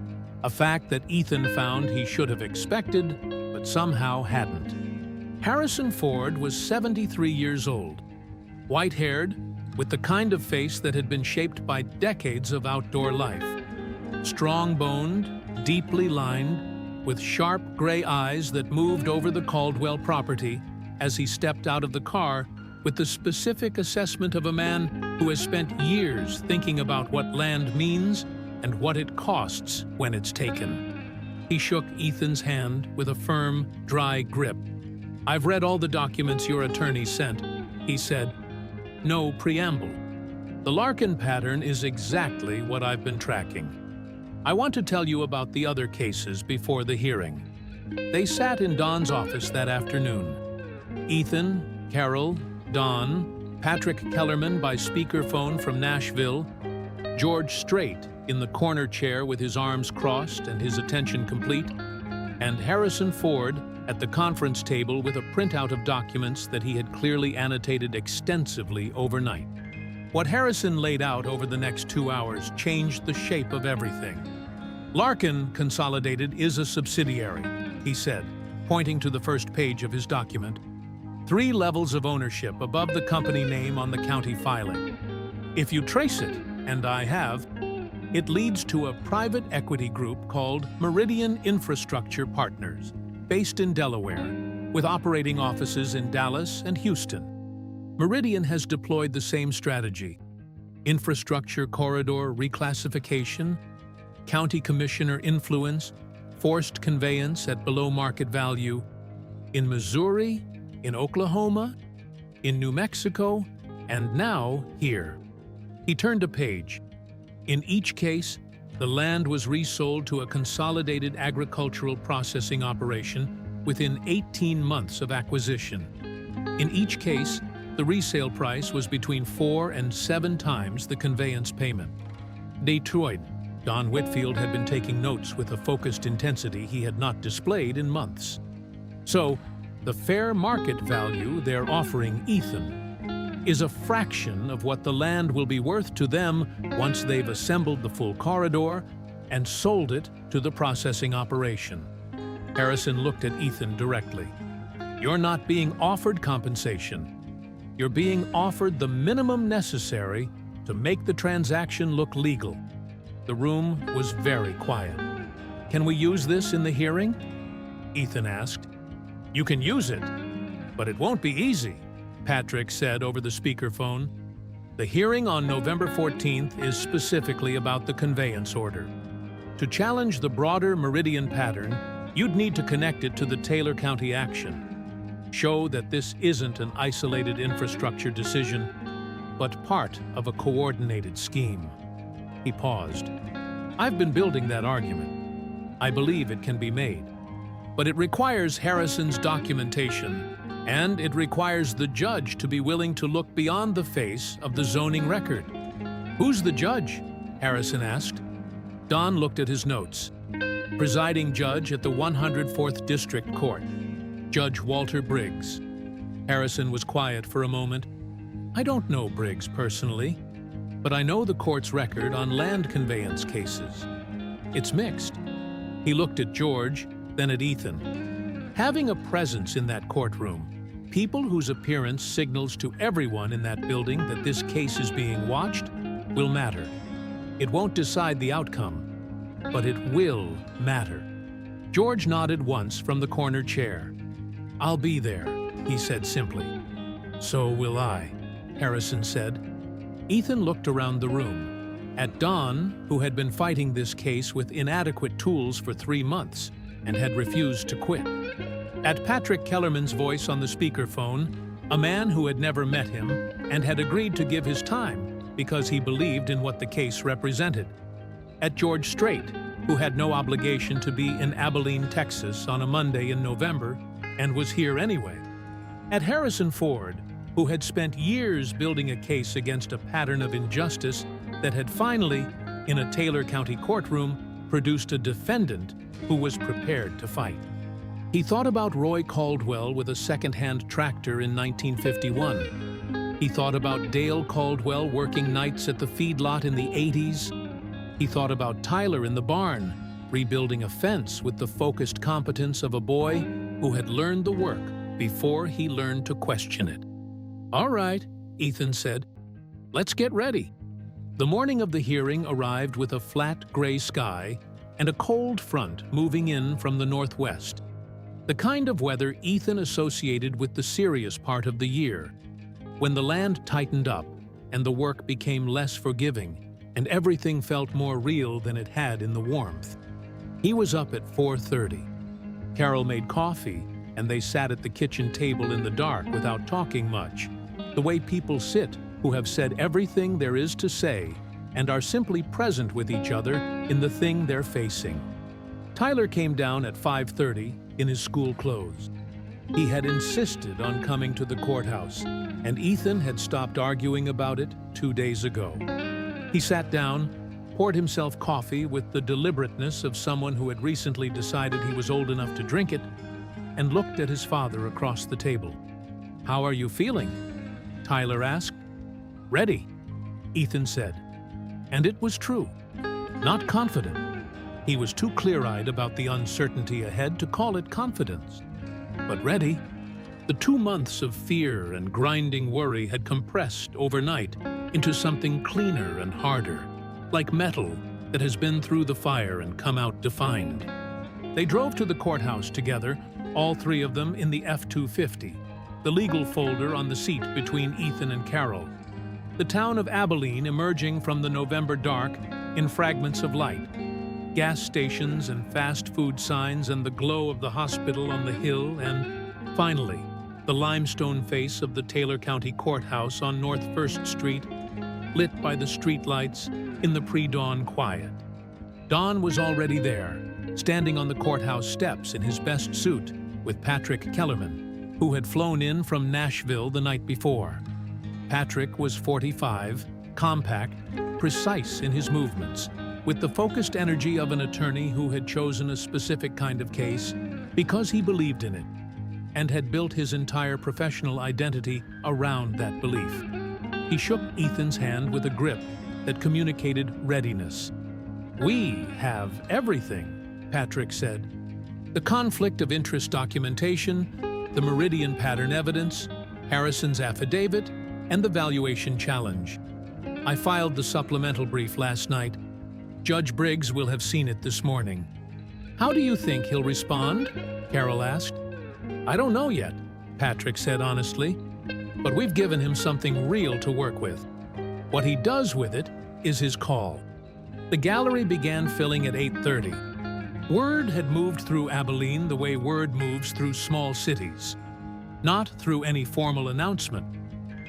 a fact that Ethan found he should have expected, but somehow hadn't. Harrison Ford was 73 years old, white-haired, with the kind of face that had been shaped by decades of outdoor life. Strong-boned, deeply lined, with sharp gray eyes that moved over the Caldwell property as he stepped out of the car with the specific assessment of a man who has spent years thinking about what land means and what it costs when it's taken. He shook Ethan's hand with a firm, dry grip. "I've read all the documents your attorney sent," he said. "No preamble. The Larkin pattern is exactly what I've been tracking. I want to tell you about the other cases before the hearing." They sat in Don's office that afternoon. Ethan, Carol, Don, Patrick Kellerman by speakerphone from Nashville, George Strait in the corner chair with his arms crossed and his attention complete, and Harrison Ford at the conference table with a printout of documents that he had clearly annotated extensively overnight. What Harrison laid out over the next 2 hours changed the shape of everything. "Larkin Consolidated is a subsidiary," he said, pointing to the first page of his document. 3 levels of ownership above the company name on the county filing. If you trace it, and I have, it leads to a private equity group called Meridian Infrastructure Partners, based in Delaware, with operating offices in Dallas and Houston. Meridian has deployed the same strategy: infrastructure corridor reclassification, county commissioner influence, forced conveyance at below market value, in Missouri, in Oklahoma, in New Mexico, and now here. He turned a page. In each case, the land was resold to a consolidated agricultural processing operation within 18 months of acquisition. In each case, the resale price was between 4 and 7 times the conveyance payment. Detroit. Don Whitfield had been taking notes with a focused intensity he had not displayed in months. So, the fair market value they're offering Ethan is a fraction of what the land will be worth to them once they've assembled the full corridor and sold it to the processing operation. Harrison looked at Ethan directly. "You're not being offered compensation. You're being offered the minimum necessary to make the transaction look legal." The room was very quiet. "Can we use this in the hearing?" Ethan asked. "You can use it, but it won't be easy," Patrick said over the speakerphone. "The hearing on November 14th is specifically about the conveyance order. To challenge the broader Meridian pattern, you'd need to connect it to the Taylor County action. Show that this isn't an isolated infrastructure decision, but part of a coordinated scheme. He paused. I've been building that argument. I believe it can be made. But it requires Harrison's documentation, and it requires the judge to be willing to look beyond the face of the zoning record. Who's the judge? Harrison asked. Don looked at his notes. Presiding judge at the 104th District Court, Judge Walter Briggs. Harrison was quiet for a moment. I don't know Briggs personally, but I know the court's record on land conveyance cases. It's mixed. He looked at George, then at Ethan. Having a presence in that courtroom, people whose appearance signals to everyone in that building that this case is being watched, will matter. It won't decide the outcome, but it will matter. George nodded once from the corner chair. I'll be there, he said simply. So will I, Harrison said. Ethan looked around the room, at Don, who had been fighting this case with inadequate tools for 3 months and had refused to quit. At Patrick Kellerman's voice on the speakerphone, a man who had never met him and had agreed to give his time because he believed in what the case represented. At George Strait, who had no obligation to be in Abilene, Texas on a Monday in November and was here anyway. At Harrison Ford, who had spent years building a case against a pattern of injustice that had finally, in a Taylor County courtroom, produced a defendant who was prepared to fight. He thought about Roy Caldwell with a second-hand tractor in 1951. He thought about Dale Caldwell working nights at the feedlot in the 80s. He thought about Tyler in the barn, rebuilding a fence with the focused competence of a boy who had learned the work before he learned to question it. All right, Ethan said. Let's get ready. The morning of the hearing arrived with a flat gray sky and a cold front moving in from the northwest. The kind of weather Ethan associated with the serious part of the year, when the land tightened up and the work became less forgiving and everything felt more real than it had in the warmth. He was up at 4:30. Carol made coffee, and they sat at the kitchen table in the dark without talking much, the way people sit who have said everything there is to say and are simply present with each other in the thing they're facing. Tyler came down at 5:30 in his school clothes. He had insisted on coming to the courthouse, and Ethan had stopped arguing about it 2 days ago. He sat down, poured himself coffee with the deliberateness of someone who had recently decided he was old enough to drink it, and looked at his father across the table. How are you feeling? Tyler asked. Ready, Ethan said. And it was true. Not confident. He was too clear-eyed about the uncertainty ahead to call it confidence. But ready. The 2 months of fear and grinding worry had compressed overnight into something cleaner and harder, like metal that has been through the fire and come out defined. They drove to the courthouse together, all 3 of them in the F-250, the legal folder on the seat between Ethan and Carol. The town of Abilene emerging from the November dark in fragments of light. Gas stations and fast food signs and the glow of the hospital on the hill and, finally, the limestone face of the Taylor County Courthouse on North 1st Street, lit by the streetlights in the pre-dawn quiet. Don was already there, standing on the courthouse steps in his best suit with Patrick Kellerman, who had flown in from Nashville the night before. Patrick was 45, compact, precise in his movements, with the focused energy of an attorney who had chosen a specific kind of case because he believed in it and had built his entire professional identity around that belief. He shook Ethan's hand with a grip that communicated readiness. We have everything, Patrick said. The conflict of interest documentation, the meridian pattern evidence, Harrison's affidavit, and the valuation challenge. I filed the supplemental brief last night. Judge Briggs will have seen it this morning. How do you think he'll respond? Carol asked. I don't know yet, Patrick said honestly, but we've given him something real to work with. What he does with it is his call. The gallery began filling at 8:30. Word had moved through Abilene the way word moves through small cities. Not through any formal announcement,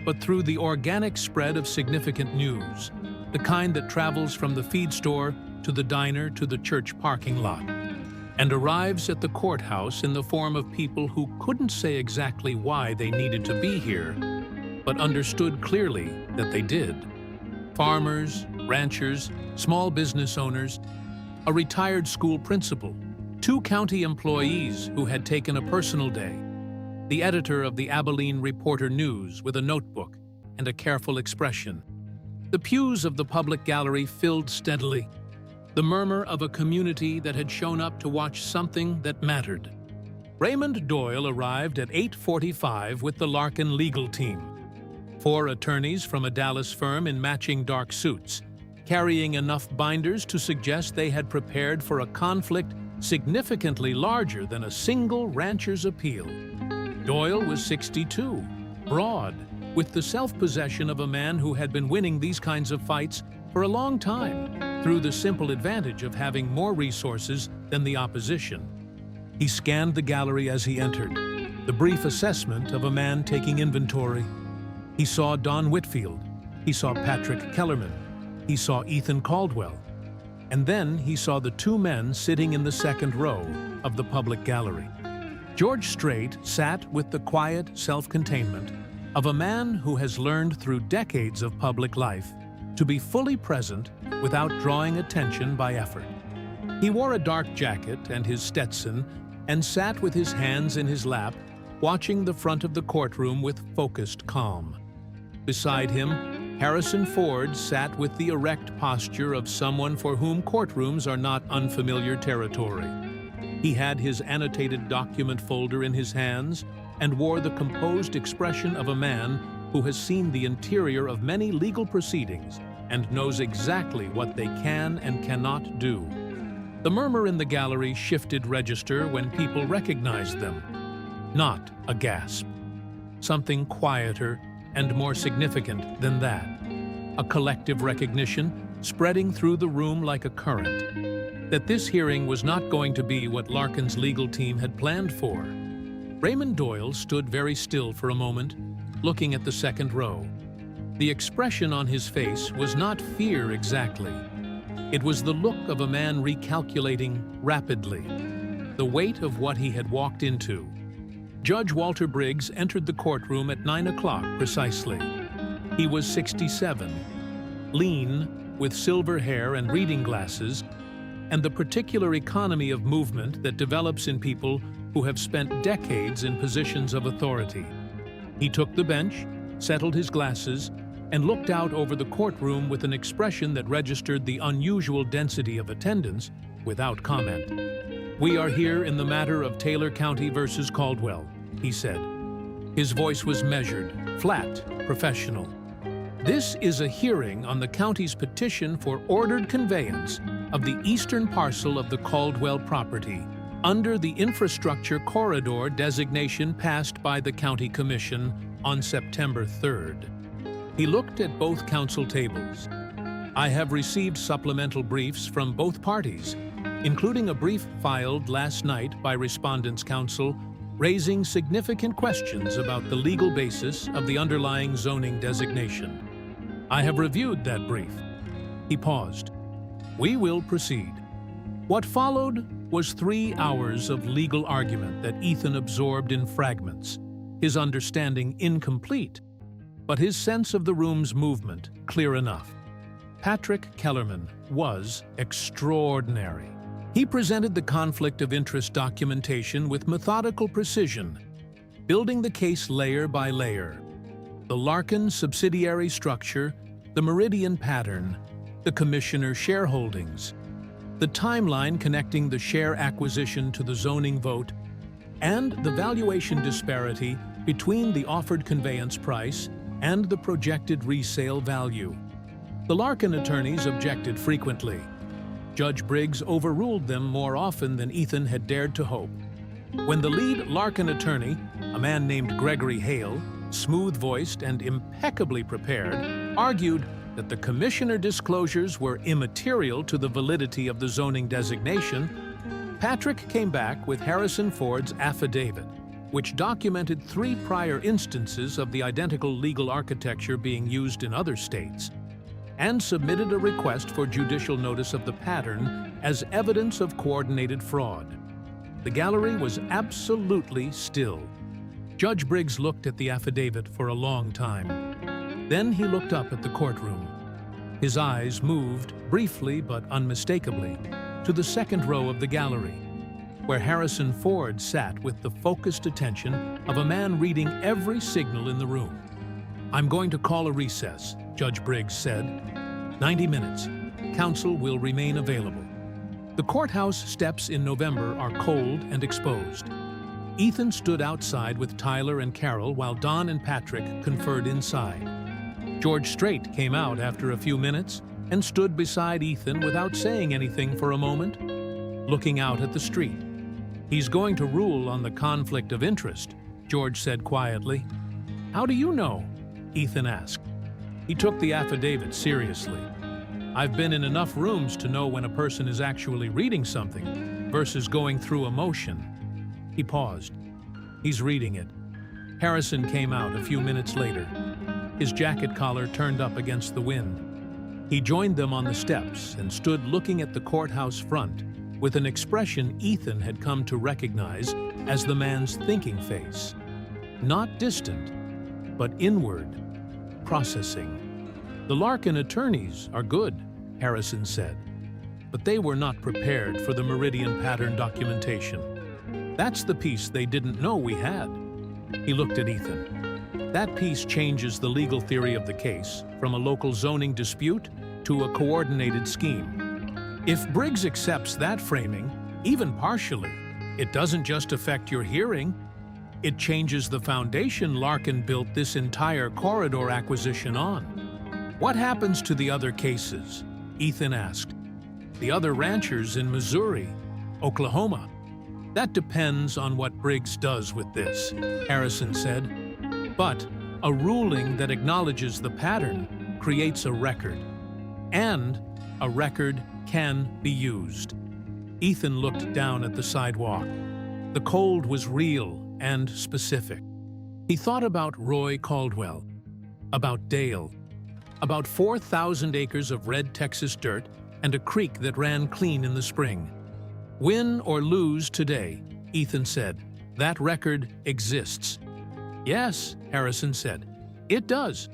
but through the organic spread of significant news, the kind that travels from the feed store to the diner to the church parking lot, and arrives at the courthouse in the form of people who couldn't say exactly why they needed to be here, but understood clearly that they did. Farmers, ranchers, small business owners, a retired school principal, 2 county employees who had taken a personal day, the editor of the Abilene Reporter-News with a notebook and a careful expression. The pews of the public gallery filled steadily, the murmur of a community that had shown up to watch something that mattered. Raymond Doyle arrived at 8:45 with the Larkin legal team. 4 attorneys from a Dallas firm in matching dark suits, carrying enough binders to suggest they had prepared for a conflict significantly larger than a single rancher's appeal. Doyle was 62, broad, with the self-possession of a man who had been winning these kinds of fights for a long time, through the simple advantage of having more resources than the opposition. He scanned the gallery as he entered, the brief assessment of a man taking inventory. He saw Don Whitfield, he saw Patrick Kellerman, he saw Ethan Caldwell, and then he saw the 2 men sitting in the second row of the public gallery. George Strait sat with the quiet self-containment of a man who has learned through decades of public life to be fully present without drawing attention by effort. He wore a dark jacket and his Stetson and sat with his hands in his lap, watching the front of the courtroom with focused calm. Beside him, Harrison Ford sat with the erect posture of someone for whom courtrooms are not unfamiliar territory. He had his annotated document folder in his hands and wore the composed expression of a man who has seen the interior of many legal proceedings and knows exactly what they can and cannot do. The murmur in the gallery shifted register when people recognized them. Not a gasp. Something quieter and more significant than that. A collective recognition spreading through the room like a current. That this hearing was not going to be what Larkin's legal team had planned for. Raymond Doyle stood very still for a moment, looking at the second row. The expression on his face was not fear exactly. It was the look of a man recalculating rapidly, the weight of what he had walked into. Judge Walter Briggs entered the courtroom at 9 o'clock precisely. He was 67, lean, with silver hair and reading glasses, and the particular economy of movement that develops in people who have spent decades in positions of authority. He took the bench, settled his glasses, and looked out over the courtroom with an expression that registered the unusual density of attendance without comment. "We are here in the matter of Taylor County versus Caldwell," he said. His voice was measured, flat, professional. "This is a hearing on the county's petition for ordered conveyance of the eastern parcel of the Caldwell property under the infrastructure corridor designation passed by the County Commission on September 3rd. He looked at both counsel tables. "I have received supplemental briefs from both parties, including a brief filed last night by Respondent's Counsel, raising significant questions about the legal basis of the underlying zoning designation. I have reviewed that brief." He paused. "We will proceed." What followed was 3 hours of legal argument that Ethan absorbed in fragments, his understanding incomplete, but his sense of the room's movement clear enough. Patrick Kellerman was extraordinary. He presented the conflict of interest documentation with methodical precision, building the case layer by layer. The Larkin subsidiary structure, the meridian pattern, the commissioner shareholdings, the timeline connecting the share acquisition to the zoning vote, and the valuation disparity between the offered conveyance price and the projected resale value. The Larkin attorneys objected frequently. Judge Briggs overruled them more often than Ethan had dared to hope. When the lead Larkin attorney, a man named Gregory Hale, smooth-voiced and impeccably prepared, argued that the commissioner disclosures were immaterial to the validity of the zoning designation, Patrick came back with Harrison Ford's affidavit, which documented 3 prior instances of the identical legal architecture being used in other states, and submitted a request for judicial notice of the pattern as evidence of coordinated fraud. The gallery was absolutely still. Judge Briggs looked at the affidavit for a long time. Then he looked up at the courtroom. His eyes moved, briefly but unmistakably, to the second row of the gallery, where Harrison Ford sat with the focused attention of a man reading every signal in the room. "I'm going to call a recess," Judge Briggs said. 90 minutes. Counsel will remain available. The courthouse steps in November are cold and exposed. Ethan stood outside with Tyler and Carol while Don and Patrick conferred inside. George Strait came out after a few minutes and stood beside Ethan without saying anything for a moment, looking out at the street. "He's going to rule on the conflict of interest," George said quietly. "How do you know?" Ethan asked. He took the affidavit seriously. "I've been in enough rooms to know when a person is actually reading something versus going through a motion." He paused. "He's reading it." Harrison came out a few minutes later, his jacket collar turned up against the wind. He joined them on the steps and stood looking at the courthouse front with an expression Ethan had come to recognize as the man's thinking face. Not distant, but inward, processing. "The Larkin attorneys are good," Harrison said, "but they were not prepared for the meridian pattern documentation. That's the piece they didn't know we had." He looked at Ethan. "That piece changes the legal theory of the case from a local zoning dispute to a coordinated scheme. If Briggs accepts that framing, even partially, it doesn't just affect your hearing, it changes the foundation Larkin built this entire corridor acquisition on." "What happens to the other cases?" Ethan asked. "The other ranchers in Missouri, Oklahoma?" "That depends on what Briggs does with this," Harrison said. "But a ruling that acknowledges the pattern creates a record, and a record can be used." Ethan looked down at the sidewalk. The cold was real and specific. He thought about Roy Caldwell, about Dale, about 4,000 acres of red Texas dirt and a creek that ran clean in the spring. "Win or lose today," Ethan said, "that record exists." "Yes," Harrison said, "it does."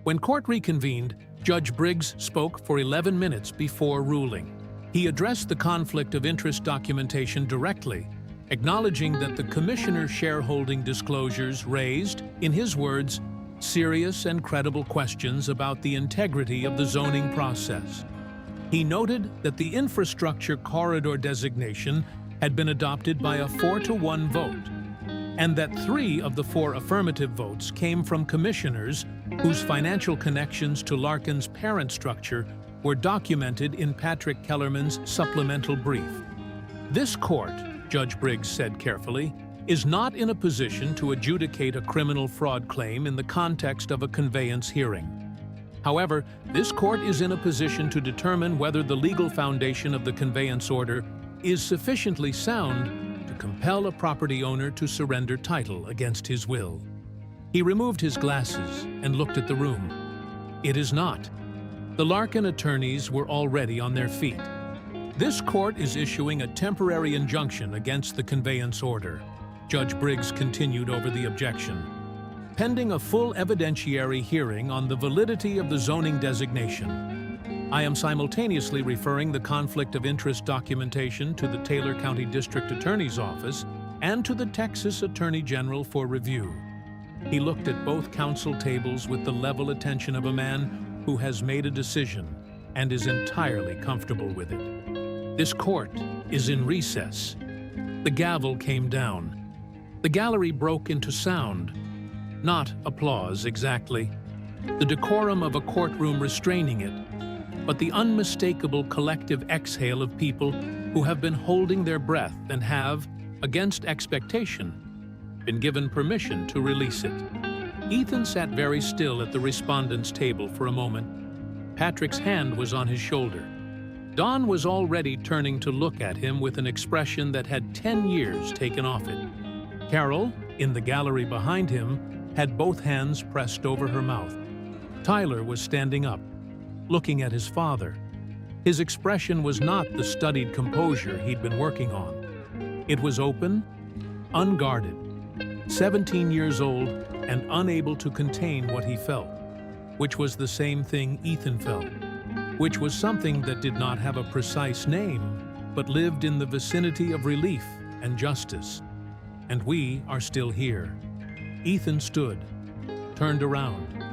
When court reconvened, Judge Briggs spoke for 11 minutes before ruling. He addressed the conflict of interest documentation directly, acknowledging that the commissioner's shareholding disclosures raised, in his words, serious and credible questions about the integrity of the zoning process. He noted that the infrastructure corridor designation had been adopted by a 4-to-1 vote, and that 3 of the 4 affirmative votes came from commissioners whose financial connections to Larkin's parent structure were documented in Patrick Kellerman's supplemental brief. "This court," Judge Briggs said carefully, "is not in a position to adjudicate a criminal fraud claim in the context of a conveyance hearing. However, this court is in a position to determine whether the legal foundation of the conveyance order is sufficiently sound to compel a property owner to surrender title against his will." He removed his glasses and looked at the room. It is not. The Larkin attorneys were already on their feet. "This court is issuing a temporary injunction against the conveyance order," Judge Briggs continued over the objection, "pending a full evidentiary hearing on the validity of the zoning designation. I am simultaneously referring the conflict of interest documentation to the Taylor County District Attorney's Office and to the Texas Attorney General for review." He looked at both counsel tables with the level attention of a man who has made a decision and is entirely comfortable with it. "This court is in recess." The gavel came down. The gallery broke into sound. Not applause exactly, the decorum of a courtroom restraining it, but the unmistakable collective exhale of people who have been holding their breath and have, against expectation, been given permission to release it. Ethan sat very still at the respondent's table for a moment. Patrick's hand was on his shoulder. Don was already turning to look at him with an expression that had 10 years taken off it. Carol, in the gallery behind him, had both hands pressed over her mouth. Tyler was standing up, looking at his father. His expression was not the studied composure he'd been working on. It was open, unguarded, 17 years old and unable to contain what he felt, which was the same thing Ethan felt, which was something that did not have a precise name, but lived in the vicinity of relief and justice. And we are still here. Ethan stood, turned around,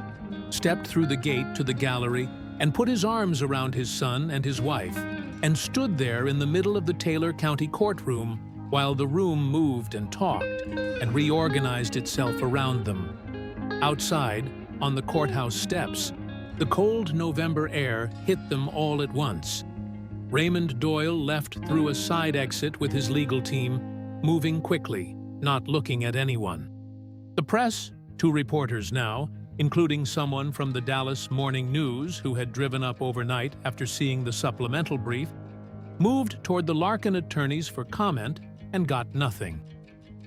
stepped through the gate to the gallery, and put his arms around his son and his wife, and stood there in the middle of the Taylor County courtroom while the room moved and talked and reorganized itself around them. Outside, on the courthouse steps, the cold November air hit them all at once. Raymond Doyle left through a side exit with his legal team, moving quickly, not looking at anyone. The press, 2 reporters now, including someone from the Dallas Morning News who had driven up overnight after seeing the supplemental brief, moved toward the Larkin attorneys for comment and got nothing.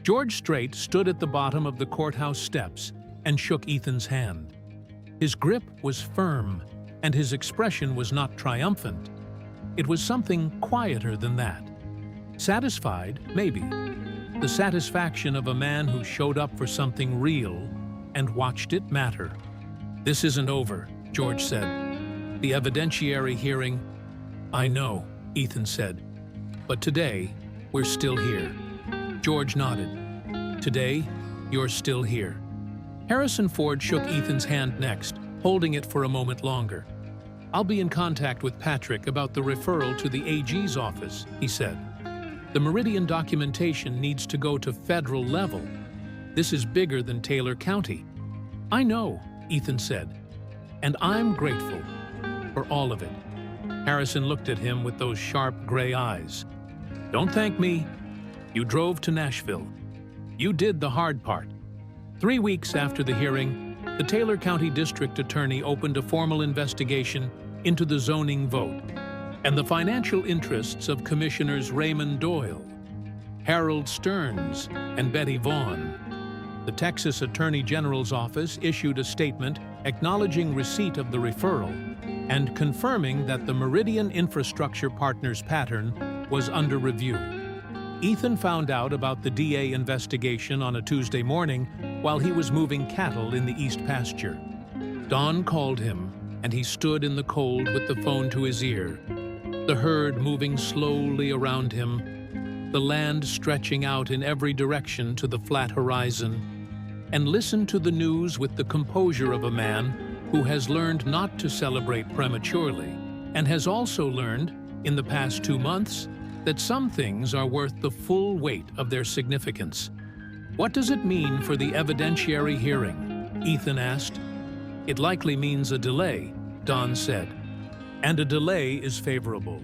George Strait stood at the bottom of the courthouse steps and shook Ethan's hand. His grip was firm, and his expression was not triumphant. It was something quieter than that. Satisfied, maybe. The satisfaction of a man who showed up for something real and watched it matter. "This isn't over," George said. "The evidentiary hearing—" "I know," Ethan said. "But today, we're still here." George nodded. "Today, you're still here." Harrison Ford shook Ethan's hand next, holding it for a moment longer. "I'll be in contact with Patrick about the referral to the AG's office," he said. "The Meridian documentation needs to go to federal level. This is bigger than Taylor County." "I know," Ethan said, "and I'm grateful for all of it." Harrison looked at him with those sharp gray eyes. "Don't thank me. You drove to Nashville. You did the hard part." 3 weeks after the hearing, the Taylor County District Attorney opened a formal investigation into the zoning vote and the financial interests of Commissioners Raymond Doyle, Harold Stearns, and Betty Vaughn. The Texas Attorney General's office issued a statement acknowledging receipt of the referral and confirming that the Meridian Infrastructure Partners pattern was under review. Ethan found out about the DA investigation on a Tuesday morning while he was moving cattle in the East Pasture. Dawn called him, and he stood in the cold with the phone to his ear. The herd moving slowly around him, the land stretching out in every direction to the flat horizon, and listened to the news with the composure of a man who has learned not to celebrate prematurely, and has also learned, in the past 2 months, that some things are worth the full weight of their significance. "What does it mean for the evidentiary hearing?" Ethan asked. "It likely means a delay," Dawn said. "And a delay is favorable.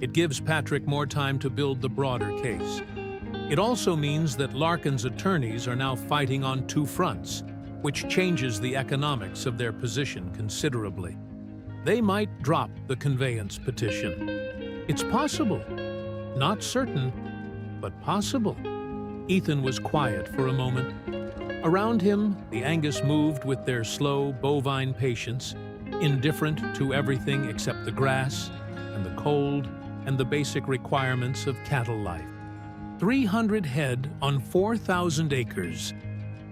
It gives Patrick more time to build the broader case. It also means that Larkin's attorneys are now fighting on 2 fronts, which changes the economics of their position considerably. They might drop the conveyance petition. It's possible. Not certain, but possible." Ethan was quiet for a moment. Around him, the Angus moved with their slow, bovine patience, indifferent to everything except the grass and the cold and the basic requirements of cattle life. 300 head on 4,000 acres.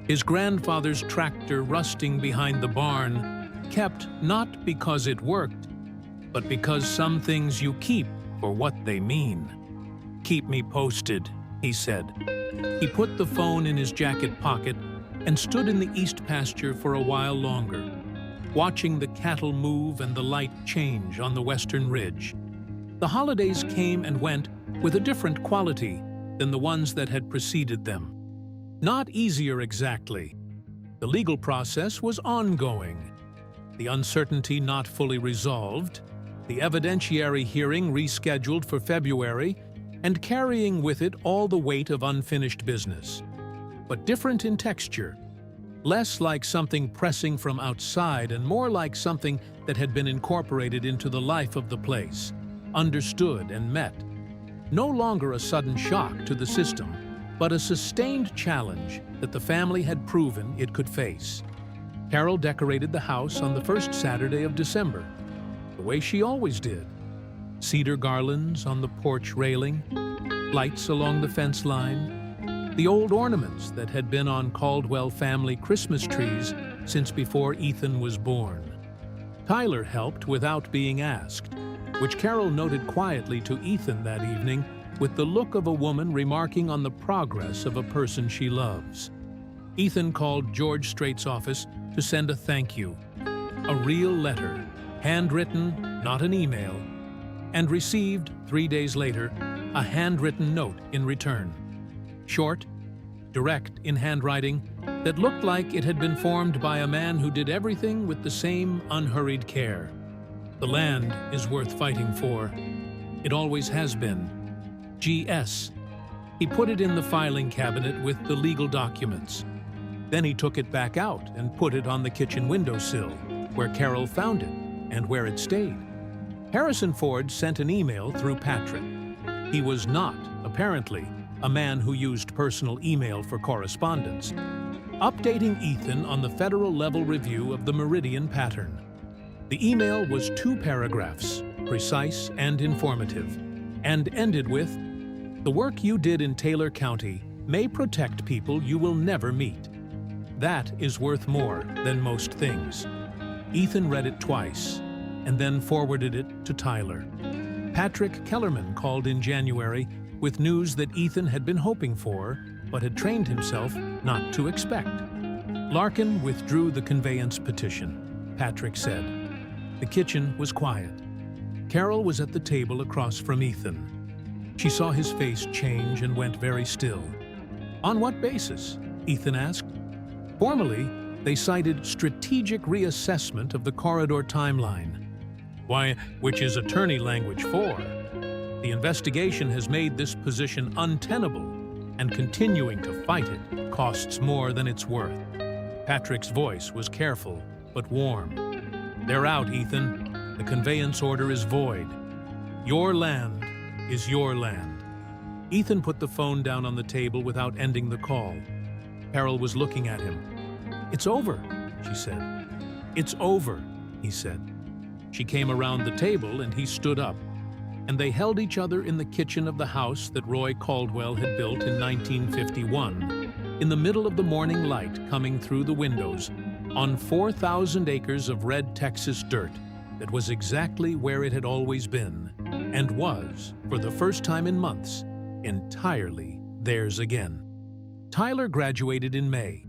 His grandfather's tractor rusting behind the barn, kept not because it worked, but because some things you keep for what they mean. "Keep me posted," he said. He put the phone in his jacket pocket and stood in the East Pasture for a while longer, watching the cattle move and the light change on the western ridge. The holidays came and went with a different quality than the ones that had preceded them. Not easier exactly. The legal process was ongoing, the uncertainty not fully resolved, the evidentiary hearing rescheduled for February, and carrying with it all the weight of unfinished business. But different in texture, less like something pressing from outside and more like something that had been incorporated into the life of the place, understood and met. No longer a sudden shock to the system, but a sustained challenge that the family had proven it could face. Carol decorated the house on the first Saturday of December, the way she always did. Cedar garlands on the porch railing, lights along the fence line, the old ornaments that had been on Caldwell family Christmas trees since before Ethan was born. Tyler helped without being asked, which Carol noted quietly to Ethan that evening with the look of a woman remarking on the progress of a person she loves. Ethan called George Strait's office to send a thank you, a real letter, handwritten, not an email, and received, 3 days later, a handwritten note in return. Short, direct in handwriting, that looked like it had been formed by a man who did everything with the same unhurried care. The land is worth fighting for. It always has been. G.S. He put it in the filing cabinet with the legal documents. Then he took it back out and put it on the kitchen windowsill, where Carol found it and where it stayed. Harrison Ford sent an email through Patrick. He was not, apparently, a man who used personal email for correspondence, updating Ethan on the federal-level review of the Meridian pattern. The email was 2 paragraphs, precise and informative, and ended with, "The work you did in Taylor County may protect people you will never meet. That is worth more than most things." Ethan read it twice, and then forwarded it to Tyler. Patrick Kellerman called in January with news that Ethan had been hoping for, but had trained himself not to expect. Larkin withdrew the conveyance petition, Patrick said. The kitchen was quiet. Carol was at the table across from Ethan. She saw his face change and went very still. "On what basis?" Ethan asked. Formally, they cited strategic reassessment of the corridor timeline. "Why, which is attorney language for. The investigation has made this position untenable, and continuing to fight it costs more than it's worth." Patrick's voice was careful, but warm. "They're out, Ethan. The conveyance order is void. Your land is your land." Ethan put the phone down on the table without ending the call. Carol was looking at him. "It's over," she said. "It's over," he said. She came around the table and he stood up, and they held each other in the kitchen of the house that Roy Caldwell had built in 1951, in the middle of the morning light coming through the windows, on 4,000 acres of red Texas dirt that was exactly where it had always been, and was, for the first time in months, entirely theirs again. Tyler graduated in May,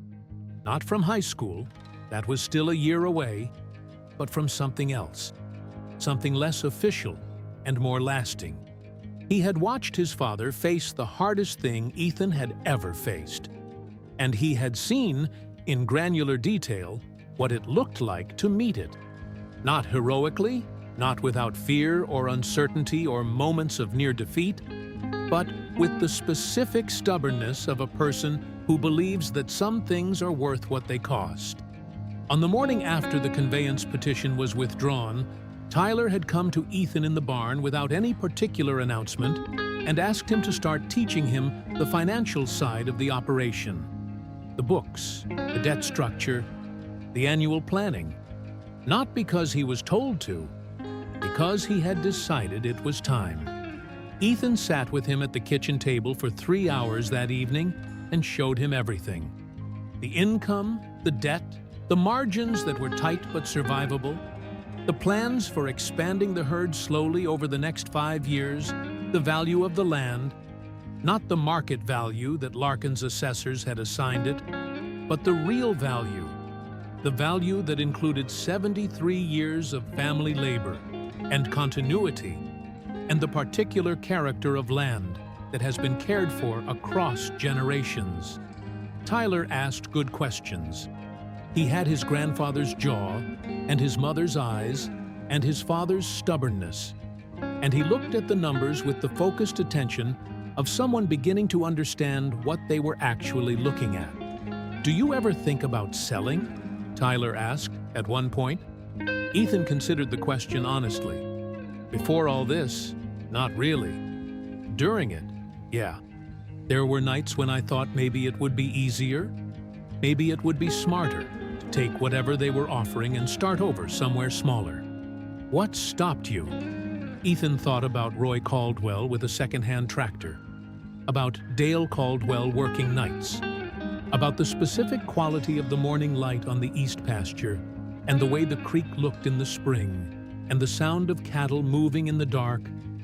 not from high school, that was still a year away, but from something else, something less official and more lasting. He had watched his father face the hardest thing Ethan had ever faced, and he had seen, in granular detail, what it looked like to meet it. Not heroically, not without fear or uncertainty or moments of near defeat, but with the specific stubbornness of a person who believes that some things are worth what they cost. On the morning after the conveyance petition was withdrawn, Tyler had come to Ethan in the barn without any particular announcement and asked him to start teaching him the financial side of the operation. The books, the debt structure, the annual planning. Not because he was told to, because he had decided it was time. Ethan sat with him at the kitchen table for 3 hours that evening and showed him everything. The income, the debt, the margins that were tight but survivable, the plans for expanding the herd slowly over the next 5 years, the value of the land, not the market value that Larkin's assessors had assigned it, but the real value, the value that included 73 years of family labor and continuity, and the particular character of land that has been cared for across generations. Tyler asked good questions. He had his grandfather's jaw, and his mother's eyes, and his father's stubbornness, and he looked at the numbers with the focused attention of someone beginning to understand what they were actually looking at. "Do you ever think about selling?" Tyler asked at one point. Ethan considered the question honestly. Before all this, not really. During it, yeah. There were nights when I thought maybe it would be easier, maybe it would be smarter to take whatever they were offering and start over somewhere smaller. What stopped you? Ethan thought about Roy Caldwell with a second-hand tractor, about Dale Caldwell working nights, about the specific quality of the morning light on the east pasture and the way the creek looked in the spring, and the sound of cattle moving in the dark,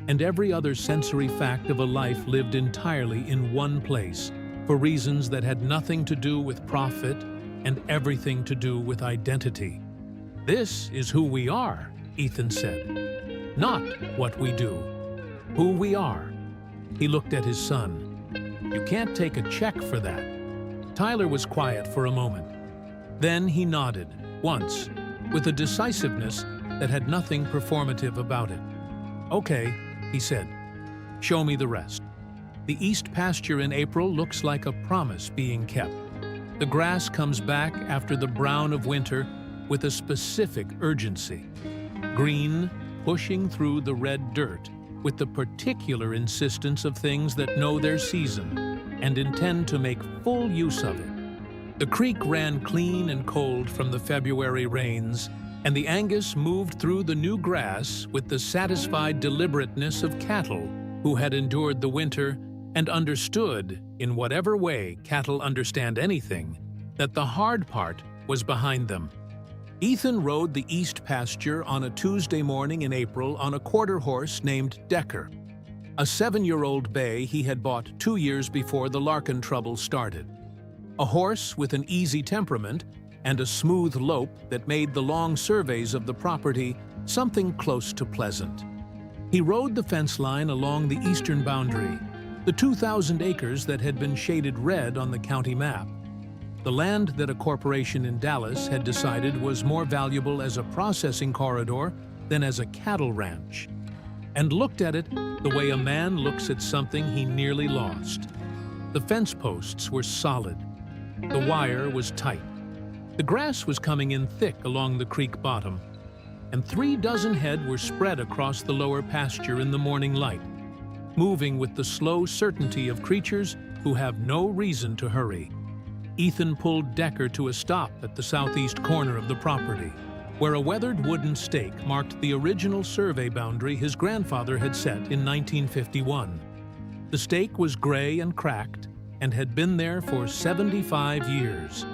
and every other sensory fact of a life lived entirely in one place, for reasons that had nothing to do with profit and everything to do with identity. This is who we are, Ethan said. Not what we do. Who we are. He looked at his son. You can't take a check for that. Tyler was quiet for a moment. Then he nodded, once, with a decisiveness that had nothing performative about it. Okay, he said. Show me the rest. The east pasture in April looks like a promise being kept. The grass comes back after the brown of winter with a specific urgency. Green, pushing through the red dirt with the particular insistence of things that know their season and intend to make full use of it. The creek ran clean and cold from the February rains, and the Angus moved through the new grass with the satisfied deliberateness of cattle who had endured the winter and understood, in whatever way cattle understand anything, that the hard part was behind them. Ethan rode the east pasture on a Tuesday morning in April on a quarter horse named Decker, a 7-year-old bay he had bought 2 years before the Larkin trouble started. A horse with an easy temperament and a smooth lope that made the long surveys of the property something close to pleasant. He rode the fence line along the eastern boundary, the 2,000 acres that had been shaded red on the county map, the land that a corporation in Dallas had decided was more valuable as a processing corridor than as a cattle ranch, and looked at it the way a man looks at something he nearly lost. The fence posts were solid. The wire was tight. The grass was coming in thick along the creek bottom, and 36 head were spread across the lower pasture in the morning light, moving with the slow certainty of creatures who have no reason to hurry. Ethan pulled Decker to a stop at the southeast corner of the property, where a weathered wooden stake marked the original survey boundary his grandfather had set in 1951. The stake was gray and cracked and had been there for 75 years.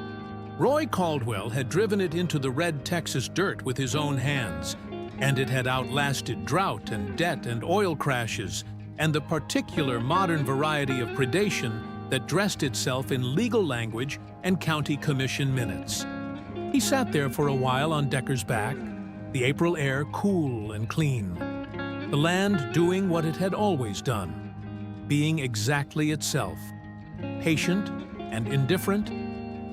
Roy Caldwell had driven it into the red Texas dirt with his own hands, and it had outlasted drought and debt and oil crashes and the particular modern variety of predation that dressed itself in legal language and county commission minutes. He sat there for a while on Decker's back, the April air cool and clean, the land doing what it had always done, being exactly itself, patient and indifferent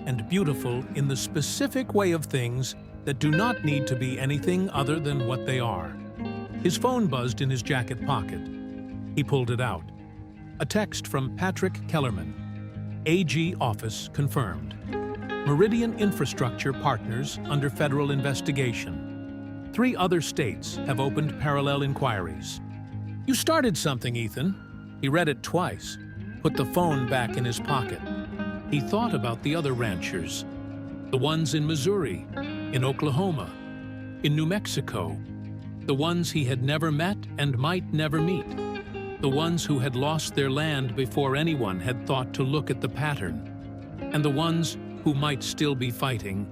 and beautiful in the specific way of things that do not need to be anything other than what they are. His phone buzzed in his jacket pocket. He pulled it out. A text from Patrick Kellerman. AG office confirmed. Meridian Infrastructure Partners under federal investigation. 3 other states have opened parallel inquiries. You started something, Ethan. He read it twice, put the phone back in his pocket. He thought about the other ranchers, the ones in Missouri, in Oklahoma, in New Mexico, the ones he had never met and might never meet, the ones who had lost their land before anyone had thought to look at the pattern, and the ones who might still be fighting,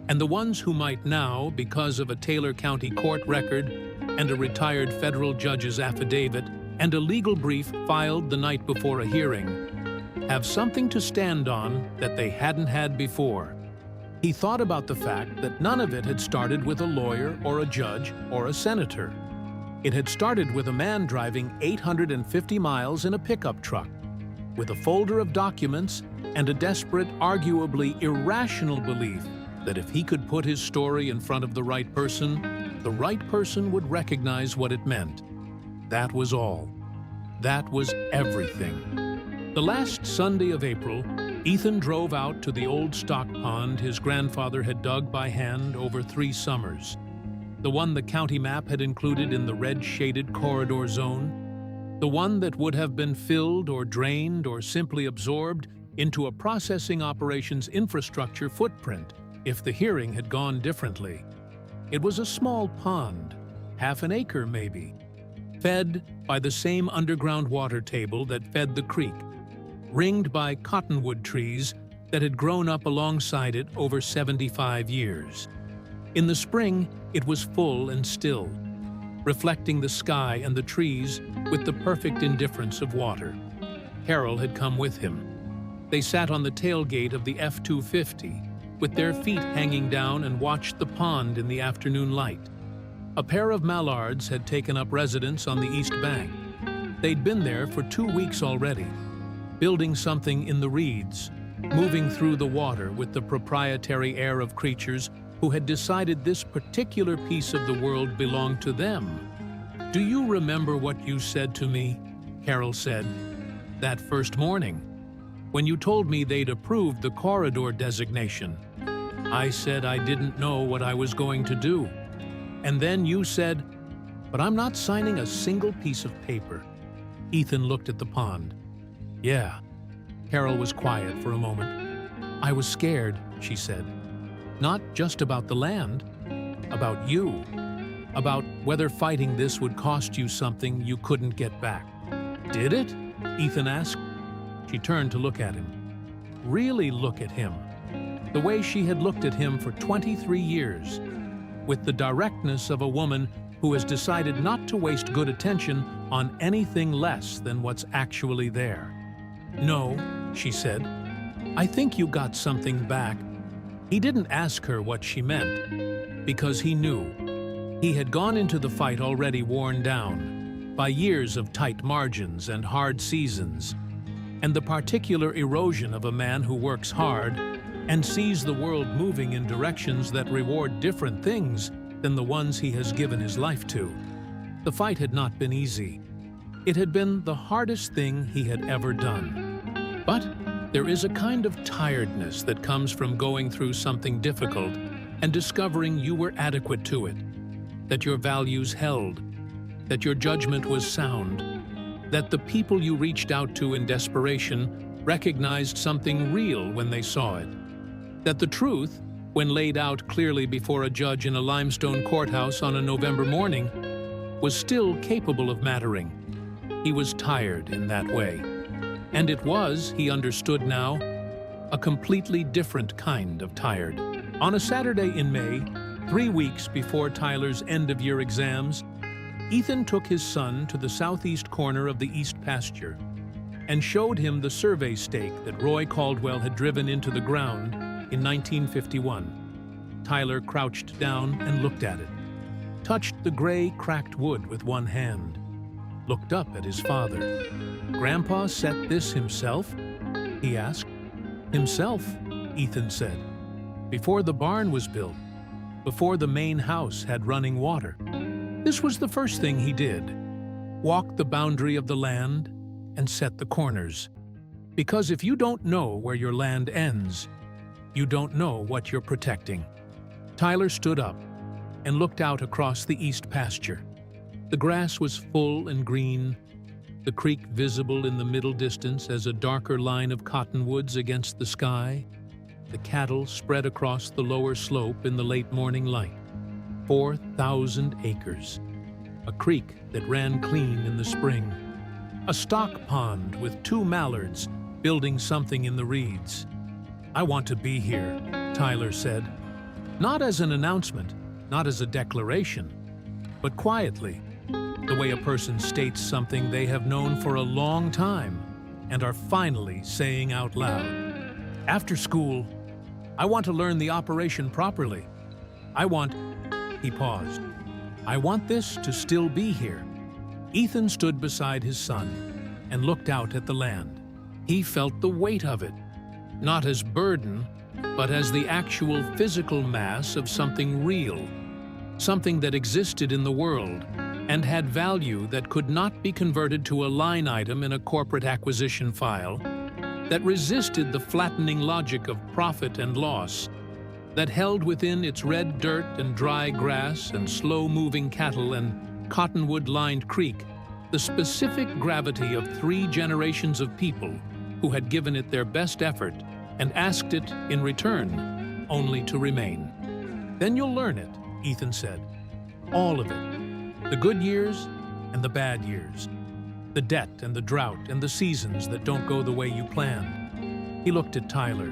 and the ones who might now, because of a Taylor County court record and a retired federal judge's affidavit and a legal brief filed the night before a hearing, have something to stand on that they hadn't had before. He thought about the fact that none of it had started with a lawyer or a judge or a senator. It had started with a man driving 850 miles in a pickup truck, with a folder of documents and a desperate, arguably irrational belief that if he could put his story in front of the right person would recognize what it meant. That was all. That was everything. The last Sunday of April, Ethan drove out to the old stock pond his grandfather had dug by hand over 3 summers, the one the county map had included in the red-shaded corridor zone. The one that would have been filled or drained or simply absorbed into a processing operations infrastructure footprint if the hearing had gone differently. It was a small pond, half an acre maybe, fed by the same underground water table that fed the creek, ringed by cottonwood trees that had grown up alongside it over 75 years. In the spring, it was full and still, reflecting the sky and the trees with the perfect indifference of water. Carol had come with him. They sat on the tailgate of the F-250, with their feet hanging down, and watched the pond in the afternoon light. A pair of mallards had taken up residence on the east bank. They'd been there for 2 weeks already, building something in the reeds, moving through the water with the proprietary air of creatures who had decided this particular piece of the world belonged to them. "Do you remember what you said to me?" Carol said. "That first morning, when you told me they'd approved the corridor designation. I said I didn't know what I was going to do. And then you said, 'But I'm not signing a single piece of paper.'" Ethan looked at the pond. "Yeah." Carol was quiet for a moment. "I was scared," she said. "Not just about the land, about you. About whether fighting this would cost you something you couldn't get back." "Did it?" Ethan asked. She turned to look at him. Really look at him. The way she had looked at him for 23 years. With the directness of a woman who has decided not to waste good attention on anything less than what's actually there. "No," she said. "I think you got something back." He didn't ask her what she meant, because he knew. He had gone into the fight already worn down by years of tight margins and hard seasons, and the particular erosion of a man who works hard and sees the world moving in directions that reward different things than the ones he has given his life to. The fight had not been easy. It had been the hardest thing he had ever done. But there is a kind of tiredness that comes from going through something difficult and discovering you were adequate to it, that your values held, that your judgment was sound, that the people you reached out to in desperation recognized something real when they saw it, that the truth, when laid out clearly before a judge in a limestone courthouse on a November morning, was still capable of mattering. He was tired in that way. And it was, he understood now, a completely different kind of tired. On a Saturday in May, 3 weeks before Tyler's end-of-year exams, Ethan took his son to the southeast corner of the east pasture and showed him the survey stake that Roy Caldwell had driven into the ground in 1951. Tyler crouched down and looked at it, touched the gray, cracked wood with one hand, looked up at his father. "Grandpa set this himself?" he asked. "Himself," Ethan said. "Before the barn was built, before the main house had running water. This was the first thing he did. Walk the boundary of the land and set the corners. Because if you don't know where your land ends, you don't know what you're protecting." Tyler stood up and looked out across the east pasture. The grass was full and green, the creek visible in the middle distance as a darker line of cottonwoods against the sky, the cattle spread across the lower slope in the late morning light. 4,000 acres. A creek that ran clean in the spring. A stock pond with 2 mallards building something in the reeds. "I want to be here," Tyler said. Not as an announcement, not as a declaration, but quietly, the way a person states something they have known for a long time and are finally saying out loud. "After school, I want to learn the operation properly. He paused. "I want this to still be here." Ethan stood beside his son and looked out at the land. He felt the weight of it, not as burden, but as the actual physical mass of something real, something that existed in the world and had value that could not be converted to a line item in a corporate acquisition file, that resisted the flattening logic of profit and loss, that held within its red dirt and dry grass and slow-moving cattle and cottonwood-lined creek The specific gravity of 3 generations of people who had given it their best effort and asked it in return, only to remain. Then you'll learn it, Ethan said. All of it. The good years and the bad years. The debt and the drought and the seasons that don't go the way you planned. He looked at Tyler.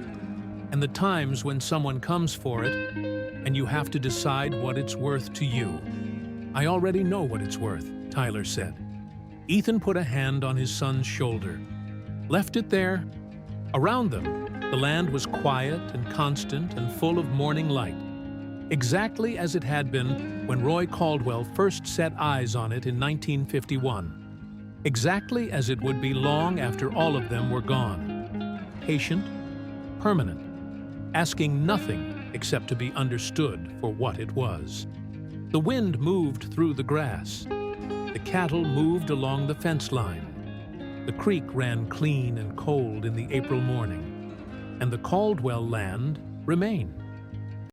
And the times when someone comes for it and you have to decide what it's worth to you. I already know what it's worth, Tyler said. Ethan put a hand on his son's shoulder. Left it there. Around them, the land was quiet and constant and full of morning light. Exactly as it had been when Roy Caldwell first set eyes on it in 1951. Exactly as it would be long after all of them were gone. Patient, permanent, asking nothing except to be understood for what it was. The wind moved through the grass. The cattle moved along the fence line. The creek ran clean and cold in the April morning. And the Caldwell land remained.